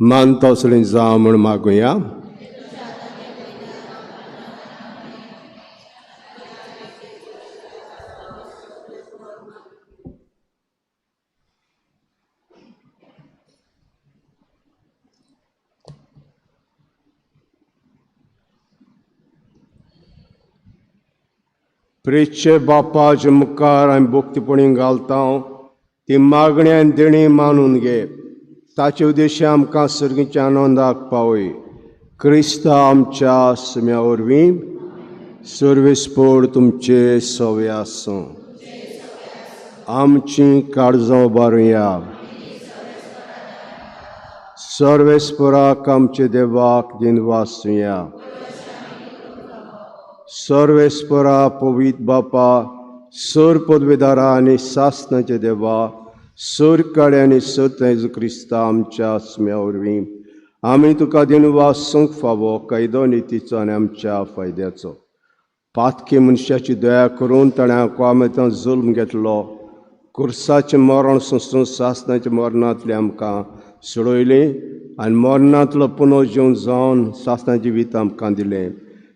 मान तसलें जावं म्हण मागुया. प्रेचे बापाचे मुखार हांवें भोक्तीपणी घालता ती मागणी आनी देणी मानून घे. ताचे उद्देश आमकां सर्गीच्या आनंदाक पावय. क्रिस्ता आमच्या आत्म्या वरवीं सर्वेस्पोड तुमचे सवे आसूं. आमची काळजां उबारुया. सर्वेस्पराक आमचे देवाक दिन वाचुया. सर्वेस्परा पवित्र बापा, सर पदवीदारा आनी सासणाचे देवा, सर काळे आनी सत जेजू क्रिस्ता आमच्या आत्म्या वरवीं आमी तुका दिन वासूंक फावो कायदो नितीचो आनी आमच्या फायद्याचो. पातकी मनशाची दया करून ताणें कोमेतां जुल्म घेतलो. कुर्साचें मरण सोंसून सासणाच्या मरणांतलें आमकां सोडयलें आनी मरणांतलो पुनर्जीवन जावन सासणाचें जिवीत आमकां दिलें.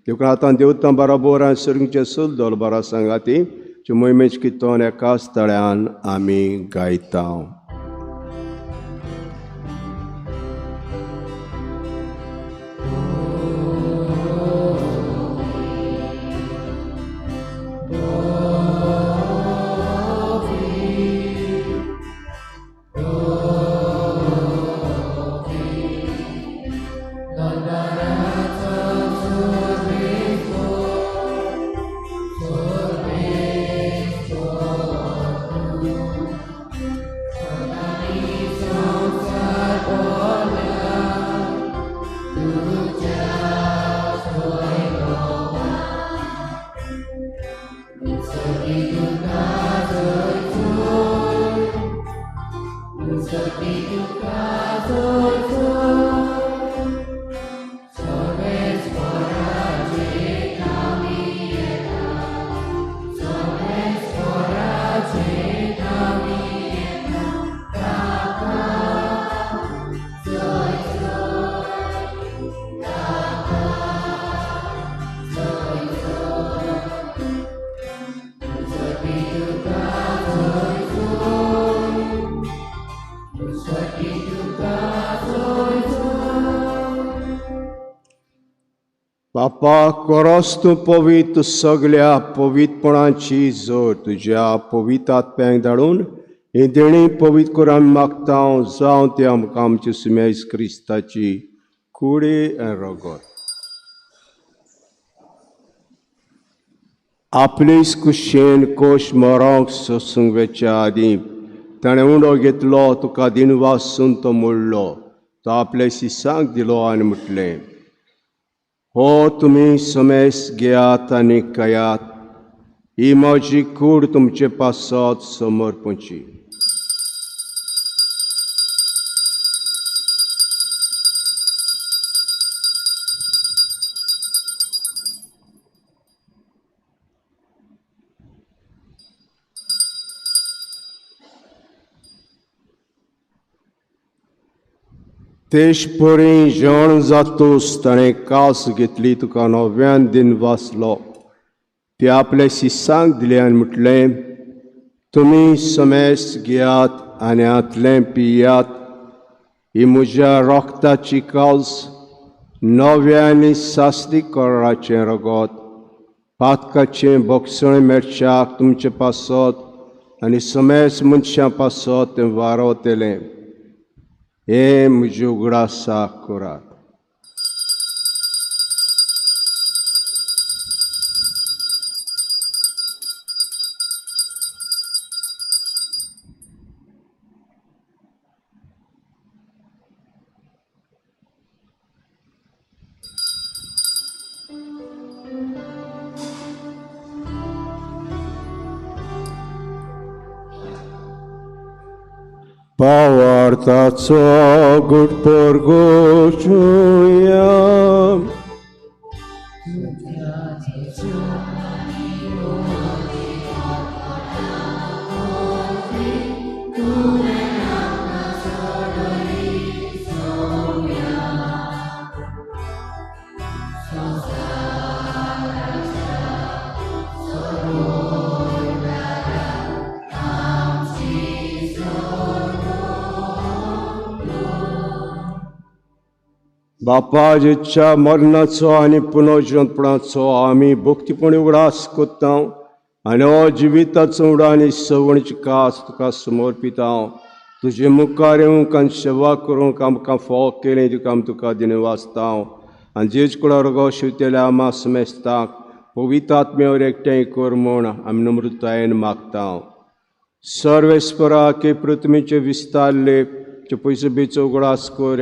देखून आतां देवतां बरोबर आनी सर्गीचे सूल दोल बरा सांगाती मोहिमेच कितोन एकाच तळ्यान आमी गायता. बापा, कोरोस तूं पवित्र सगळ्या पवित्रपणाची जोर तुज्या पवित्र आत्म्याक धाडून ही देणी पवित्र करून आमी मागता जावं ती आमकां आमचे सुमेज क्रिस्ताची कुडी आनी रगत. आपले कुशेन कोश मरोंक सोसूंक वेच्या आदीं ताणें उंडो घेतलो, तुका दिन वासून तो मोडलो, तो आपल्या शिसांक दिलो आनी म्हटलें, हो तुमी समेस घेयात आनी खायात, ही म्हजी कूड तुमचे पासत समर्पणची. तेश पोरी जेवण जातूस ताणें कास घेतली, तुका नव्यान दिन वाचलो, ती आपल्या शिसांक दिली आनी म्हटलें, तुमी समेस घेयात आनी हातलें पियात, ही म्हज्या रोगताची कास, नव्या आनी सास्तीक कराराचें रगत, पातकाचें बोगसणे मेरच्याक तुमचे पासत आनी समेज मनशां पासत तें वारोतेलें हे म्हजी उगडासा करात. Pavartaco gut porgochuia. बापाच्या मरणाचो आनी पुनर्जन्मपणाचो आमी भक्तीपणी उगडास कोत्ता आनी हो जिविताचो उडा आनी सवणीची कास तुका समर्पिता. तुजे मुखार येवंक आनी सेवा करूंक आमकां फोव केलें तुका तुका दिनवासता आनी जेज कुळार गो शिवतेल्या आमा समेस्ताक पवित्र आत्म्यावर एकठांय कर म्हूण आमी नम्रतायेन मागता. सर्वेस्परा के पृथ्वीचे विस्तारले पयस बेचो उगडास कर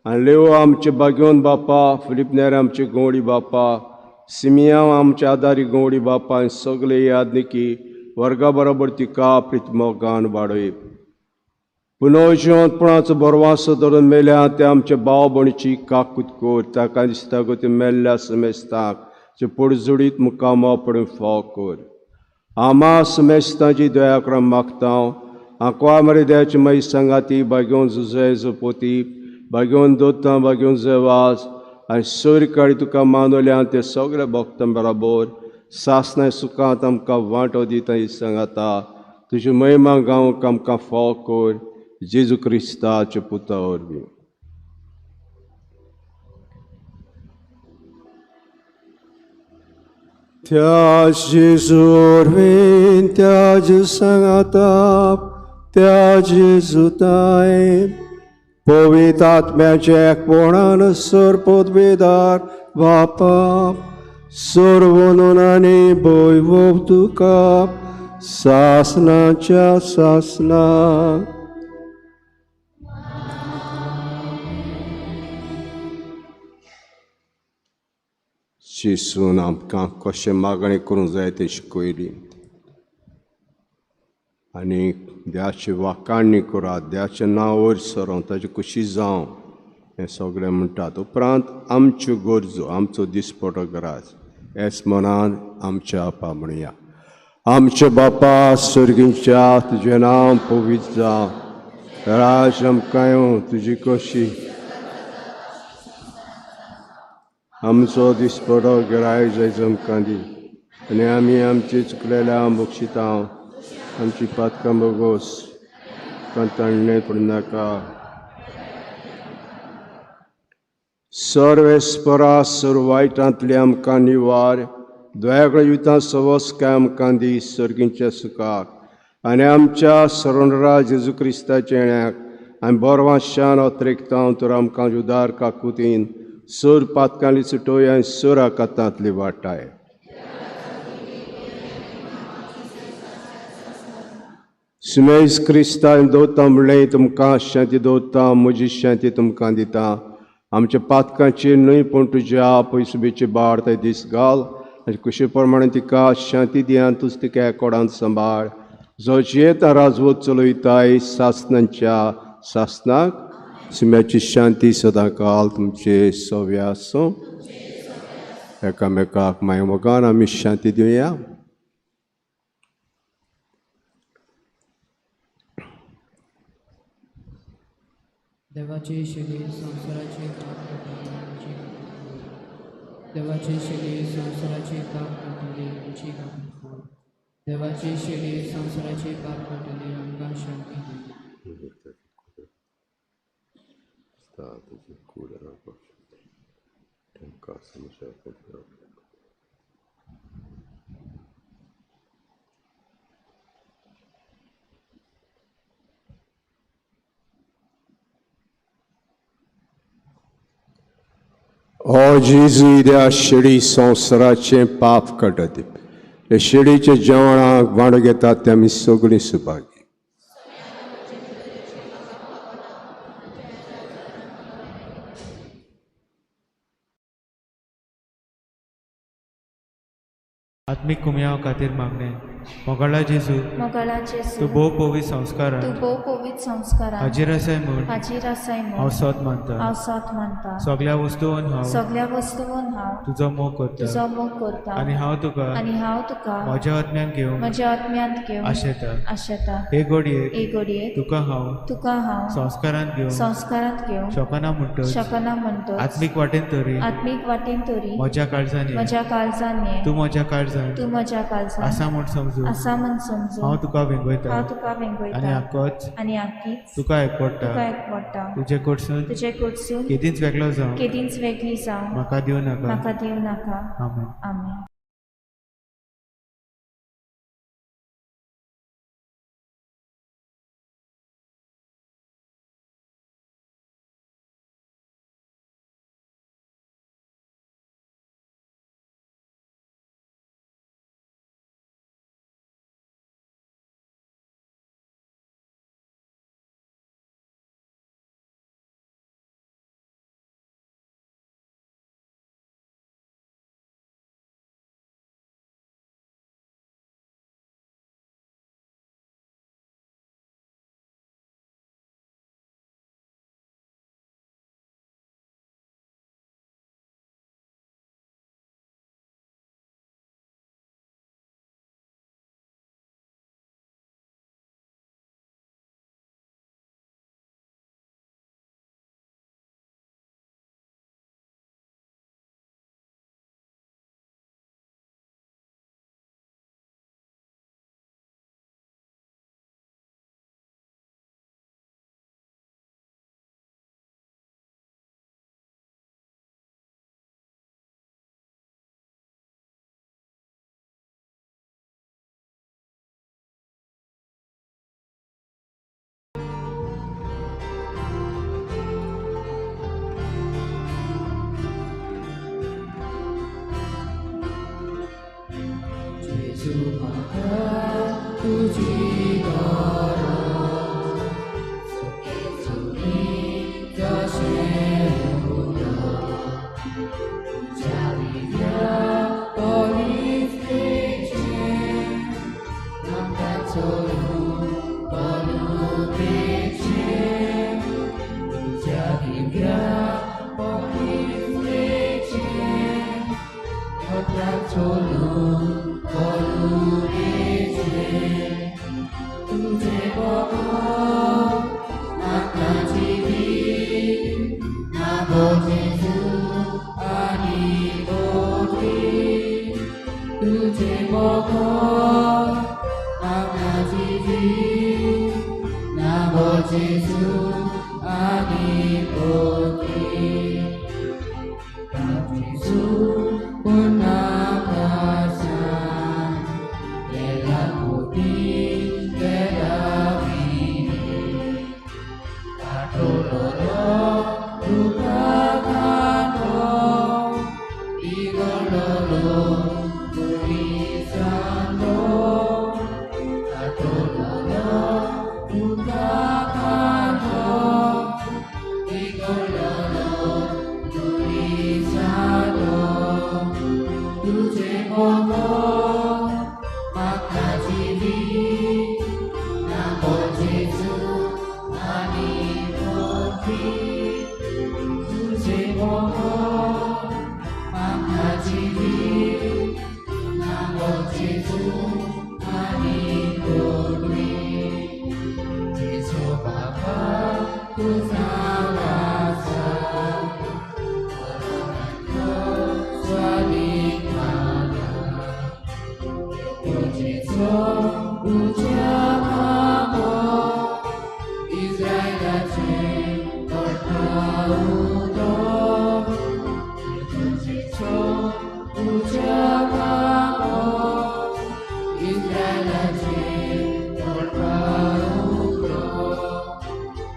आनी लेव आमचे बागयोन बापा, फिलिपनेर आमचे गवडी बापा, सिमियांव आमचे आदारी गवडी बापा आनी सगळे यादनिकी वर्गा बरोबर तिका प्रितमोगान वाडय. पुनर्जिवंतपणाचो बरवासो धरून मेल्या ते आमचे भाव भयणीची काकूत कर. ताका दिसता गो ते मेल्ल्या समेस्ताक जे पडजोडीत मुकामा पडून फाव कर. आमा समेस्तांची दया करून मागता. आंकवा मरे देवाची माई सांगाती बागेवन झुजय झोपोती बागेवन दोतां बागेवन जेवाज आनी सोयरी काडी तुका मानवल्या ते सगळे भक्तां बरोबर सासनाय सुखांत आमकां वांटो दिता ही सांगाता. तुजी महिमा गावंक आमकां फाव कर जेजू क्रिस्ताचे पुता वरवीं. त्या जेजू वरवीं त्या जेजू सांगाता त्या जेजूताय पवित्र आत्म्याचे एकपणान सरपदवेदार बापा सर्वनून आनी भयभोव तुका सासनाच्या सासनाक जेजून आमकां कशें मागणी करूंक जाय तें शिकयली आनी देवाची वाखाणणी करात. देवाचें नांव वयर सरों ताची खुशी जावं हें सगळें म्हणटात. उपरांत आमच्यो गरजो आमचो दिसपटो करात हेच मनान आमच्या आपा म्हणया. आमचे बापा सर्गींच्या तुजें नांव पवित्र जावं. राज आमकां येवं तुजी कशी आमचो दिसपटो गिराय जायज आमकां दी आनी आमी आमची चुकलेल्या बक्षिता आमची पातकां बोगोस कांताणणे पडूं नाका. सर्वेस्परा सर्व वायटांतले आमकां निवार दयाकडे युतां सवस काय आमकां दी सर्गींच्या सुखाक आनी आमच्या सरोनरा जेजू क्रिस्ताच्या येण्याक आमी बोरवां शान अत्रेकता तर आमकां उदार काकुतीन सर पातकांतली सुटोय आनी सर आकातांतली वाटाय. सुमेज क्रिस्तान दोता म्हणलें तुमकां शांती दोता म्हजी शांती तुमकां दिता. आमच्या पातकांची न्हय पूण तुज्या पयसुबेची बाड थंय दीस घाल आनी कुशी प्रमाणे तिका शांती दियान तुज तिका एकोडांत सांबाळ. जो जियेता राजवत चलयताय सासनांच्या सासनाक सुम्याची शांती सदां काल तुमचे सव्य आसूं. एकामेकाक मायमोगान आमी शांती दिवया. देवाचे शिले संसाराचे पाप कापले देवाचे शिले संसाराचे पाप कापले आमची कापले देवाचे शिले संसाराचे पाप कापले आमकां शांती दी. हो जेजू ह्या शिडी संवसाराचें पाप काडटा हे शिडीच्या जेवणाक वांटो घेतात ते आमी सगळीं सुभागी. आत्मीक कुमयाव खातीर मागणे मोगाळा जेजू मोगाळा तूं जेजू भोव पवित्र संस्कारान तूं भोव पवित्र संस्कारान हाजीर आसाय म्हूण हाजीर आसाय हांव म्हूण सोत मानता. हांव सोत मानता. सगळ्या वस्तूंन हांव सगळ्या वस्तूंन हांव तुजो मोग करता तुजो मोग करता आनी हांव तुका म्हज्या आत्म्यान घेवंक म्हज्या आत्म्यांत घेवन आशेता. आशेता. हे घडयेक एक घडयेक तुका हांव संस्कारांत घेवन संस्कारांत शकना म्हणटच शकना म्हणटच आत्मीक वाटेन तरी आत्मीक वाटेन तरी म्हज्या काळजान ये. म्हज्या काळजान ये. तूं म्हज्या काळजान तूं म्हज्या काळजान आसा म्हूण समजून आसा म्हूण समजून हांव तुका वेंगयता हांव तुका वेंगयता आनी आक्कोच आनी आख्खीच तुका एकवडटा. तुका एकवडटा. तुजे कडसून तुजे कडसून केदींच वेगळो जावं केदींच वेगळी जावं म्हाका दिवं नाका. म्हाका दिवं नाका. आमेन. आमेन.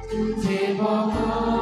तुझे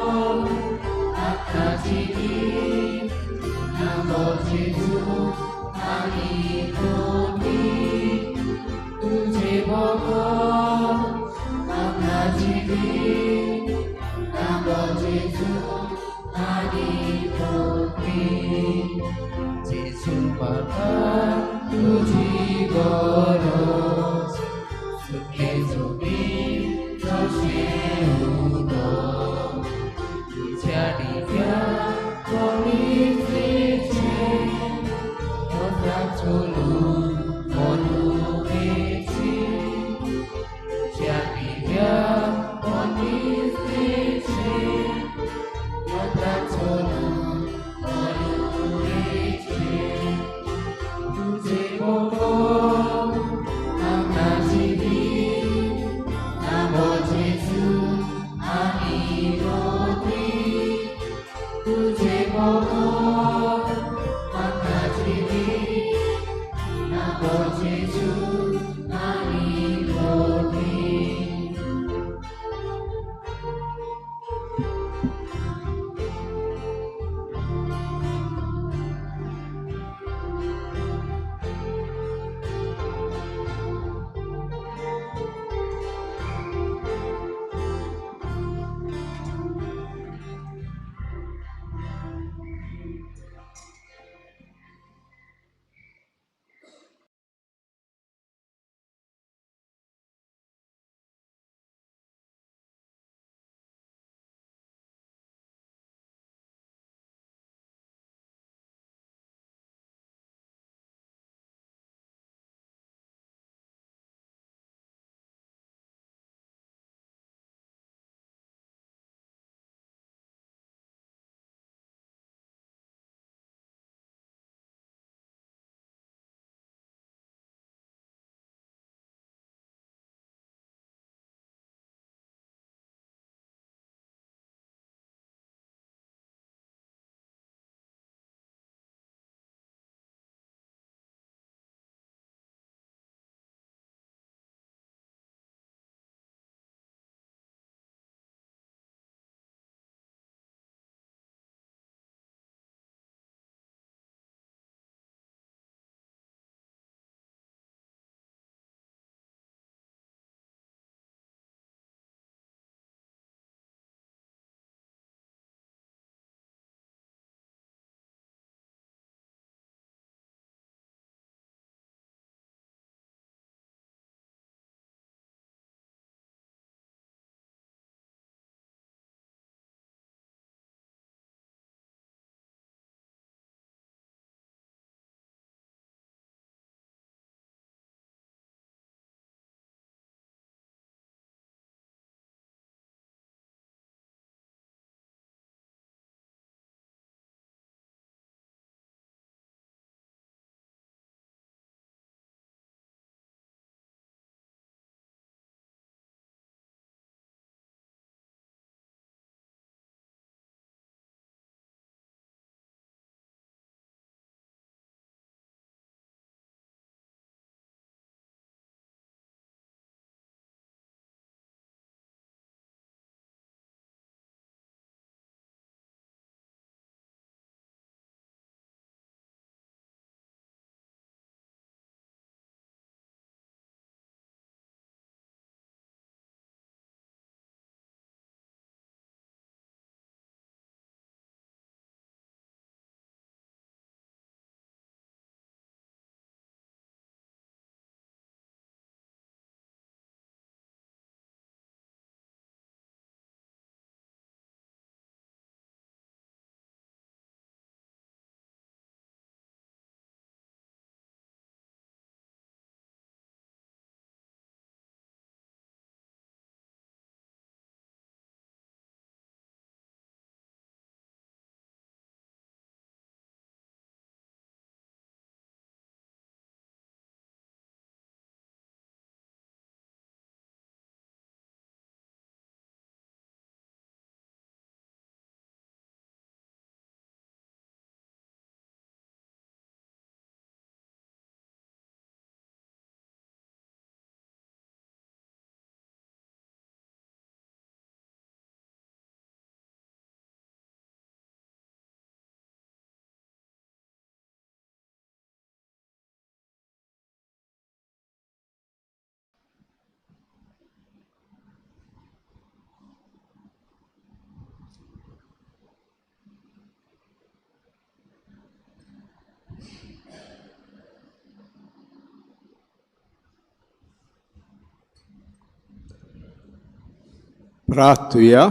प्रार्थुया.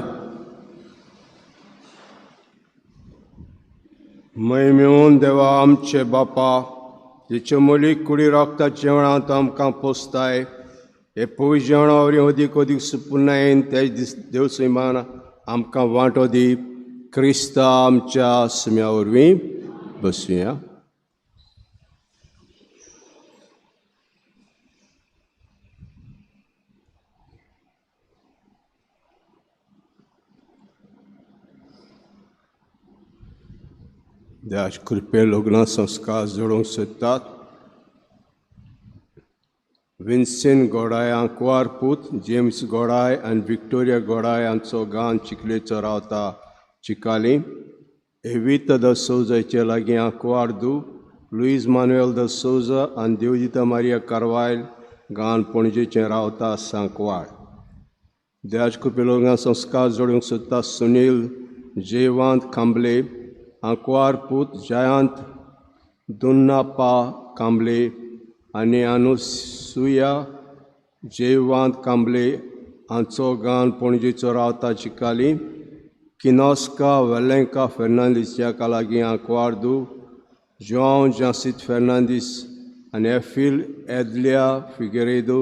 मैमेवन देवा आमचे बापा, जेचे मोलीक कुडी रोगता जेवणांत आमकां पोसताय, हे पवित्र जेवणावरी अदीक अदीक सुपुर्णायेन तेज दीस देव सैमान आमकां वांटो दी. क्रिस्ता आमच्या सुम्या वरवीं बसुया. देवाचे कृपे लग्न संस्कार जोडूंक सोदतात. विन्सेंट गोडाय आंकवार पूत, जेम्स गोडाय आनी विक्टोरिया गोडाय हांचो गांव चिखलेचो रावता चिकाली. एविता द सौजाचे लागीं आंकवार दू, लुईस मानुएल द सौजा आनी देवजिता मारिया कारवायल गांव पणजेचें रावता सांकवाड. देवाचे कृपे लग्न संस्कार जोडूंक सोदता. सुनील जयवंत कांबले आंकवार पूत, जयंत दुन्नाप्पा कांबले आनी अनुसुया जयवंत कांबले हांचो गांव पणजेचो रावता चिकाली. किनोस्का वेलेंका फेर्नांदीस ह्या लागीं आंकवार दू, जोआंव जांसीत फेर्नांदीस आनी एफिल एदलिया फिगेरेदो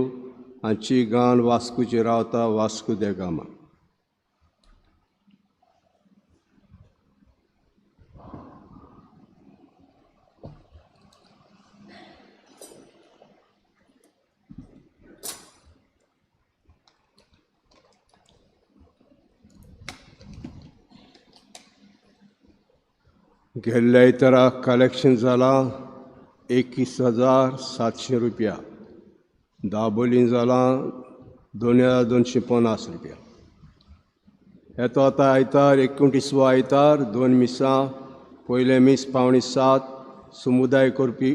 हांची गांव वास्कोची रावता वास्को दे गामा. गेल्ल्या इतराक कलेक्शन जालां 21,700 रुपया. दाबोलीं जालां 2,250 रुपया. येतो आतां आयतार 29वो आयतार 2 मिसां. पयले मीस 5:15 समुदाय करपी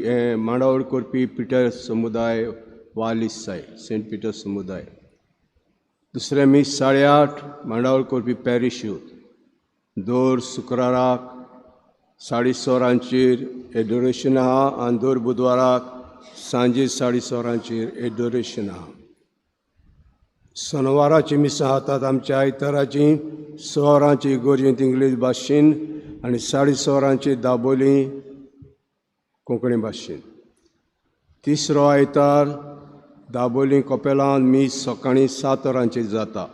मांडावळ करपी पिटर समुदाय वालीस सायड सेंट पिटर समुदाय. दुसरे मीस 8:30 मांडावळ करपी पॅरिश यूथ. दर शुक्राराक 16:30 एडोरेशन आहा आनी दर बुधवाराक सांजे 16:30 एडोरेशन आहा. शेनवाराची मिसां जातात आमच्या आयताराची 6 इगोर्जींत इंग्लीश भाशेन आनी 16:30 दाबोली कोंकणी भाशेन. तिसरो आयतार दाबोली कोपेलांत मीस सकाळीं 7 जाता.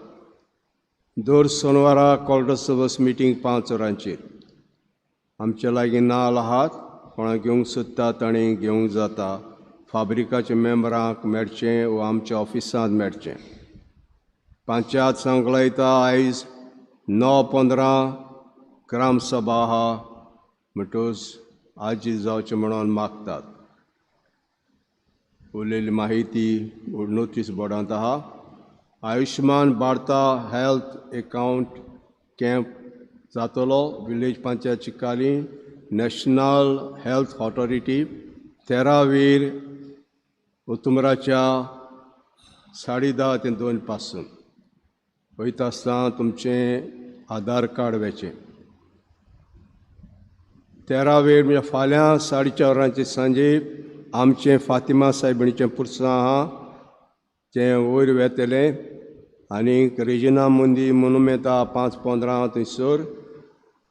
दर शेनवाराक कॉल्टस बस मिटींग 5 आमचे लागीं नाल्ल आहात. कोणाक घेवंक सोदता ताणें घेवंक जाता. फाब्रिकाच्या मेंबरांक मेळचें वा आमच्या ऑफिसांत मेळचें. पंचायत सांगूंक लायता आयज 9:15 ग्रामसभा आहा म्हणटूच आजी जावचें म्हणून मागतात. उरलेली माहिती नोटीस बोर्डांत आहा. आयुश्मान भारता हेल्थ अकावंट कॅम्प जातलो village panchayat Chicalim. National health authority 13 उत्तमराच्या 10:30 ते 2 पासून. वयता आसतना तुमचें आधार कार्ड वेचें. 13 म्हणजे फाल्यां 4:30 सांजे आमचें फातिमा सायबिणीचें पुरसां आहा तें वयर वेतलें. आनीक रेजिना मुंदी म्हणून येता 5:15 थंयसर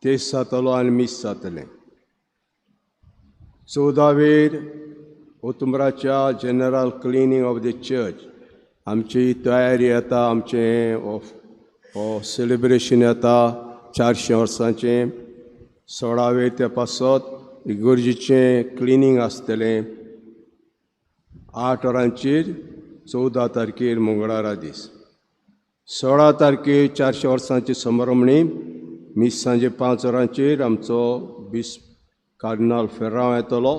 तेस जातलो आनी मीस जातलें. 14 उत्तमराच्या general cleaning of the church आमची तयारी येता. आमचें सेलिब्रेशन येता 400 वर्सांचें. 16 ते पासत इगोर्जीचें क्लिनींग आसतलें 8 वरांचेर 14 तारखेर मंगळारा दीस. 16 तारखेर 400 वर्सांची समारंभणी मीस सांजे 5 वरांचेर आमचो बीस कार्दिनाल फेर्रांव येतलो.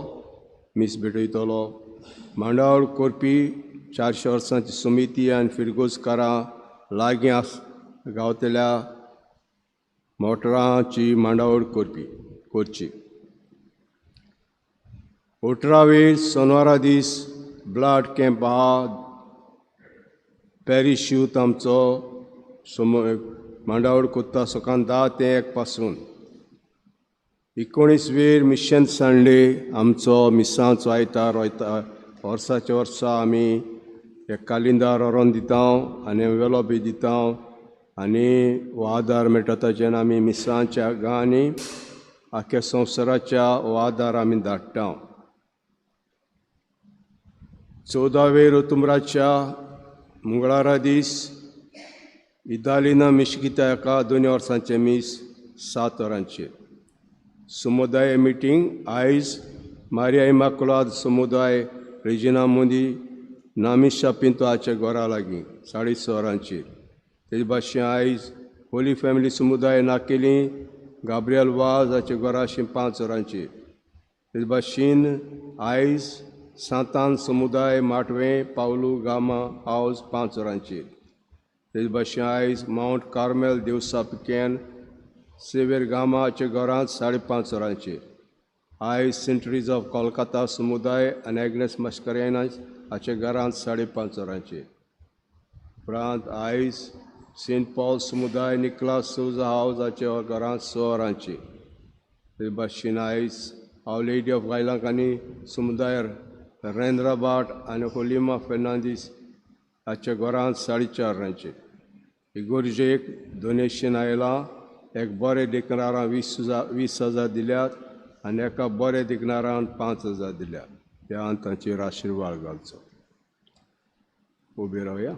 मीस भेटयतलो. मांडावळ करपी 400 वर्सांची समिती आनी फिरगोजकारां लागीं गावतल्या मोटरांची मांडावळ करची. 18 शेनवारा दीस ब्लड कॅम्प आहा. पॅरिश यूथ आमचो मांडावळ कोत्ता सकाळ 10 ते 1 पासून. 19 मिशन संडे आमचो मिसांचो आयतार वयता. वर्सा आमी एक कालिंदार व्हरोन दिता आनी वेलो बी दिता. आनी हो आदार मेळटा ताच्यान आमी मिसांच्या गांनी आख्या संवसाराच्या हो आदार आमी धाडटा 14 ऋतुंबराच्या मंगळारा दीस इदालिना मिश्किता एका 2 वर्सांचे मीस 7 वरांचेर समुदाय मिटींग आयज मारिया इमाकुलाद समुदाय रेजिना मोदी नामिशा पिंतो हाच्या घरा लागीं 6:30 वरांचेर तेजे भाशेन आयज होली फॅमिली समुदाय नाकेली गाब्रियल वाज हाच्या घरा 5 वरांचेर तेजे भाशेन आयज सांतान समुदाय माटवे पावलू गामा हावस 5 वरांचेर तेजे भाशेन आयज माउंट कार्मेल देवसा पिकेन सेवेर गामा हाच्या घरांत 5:30 वरांचेर आयज सेंट ऑफ कोलकाता समुदाय आनी एग्नेस मस्करेनास हाच्या घरांत 5:30 वरांचेर उपरांत आयज सेंट पॉल समुदाय निकलास सौजा हावस हाच्या घरांत 6 वरांचेर ते भाशेन आयज हांव लेडी ऑफ गायलांकानी समुदाय रेंद्राबाट आनी होलिमा फेर्नांदीस हाच्या घरांत 4:30 वरांचेर इगोर्जेक डोनेशन आयलां एक बरें दिकनारां 20,000 दिल्यात आनी एका बरें दिकनारान 5,000 दिल्यात त्या तांचेर आशिर्वाद घालचो उबे रावया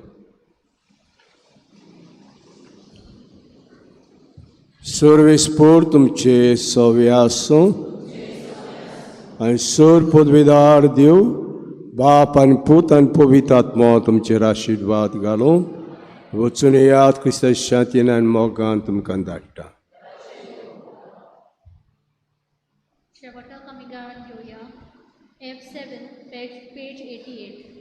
सर्वेस्पोर तुमचे सव्य आसूं आनी सर पदवीदार देव बाप आनी पूत आनी पवित्र आत्मा तुमचेर आशिर्वाद घालूं वचून येयात क्रिस्ताच्या शांतीन आनी मोगान तुमकां धाडटा शेवटाक आमी गायन घेवया F7 page 88.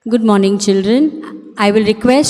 Good morning, children. I will request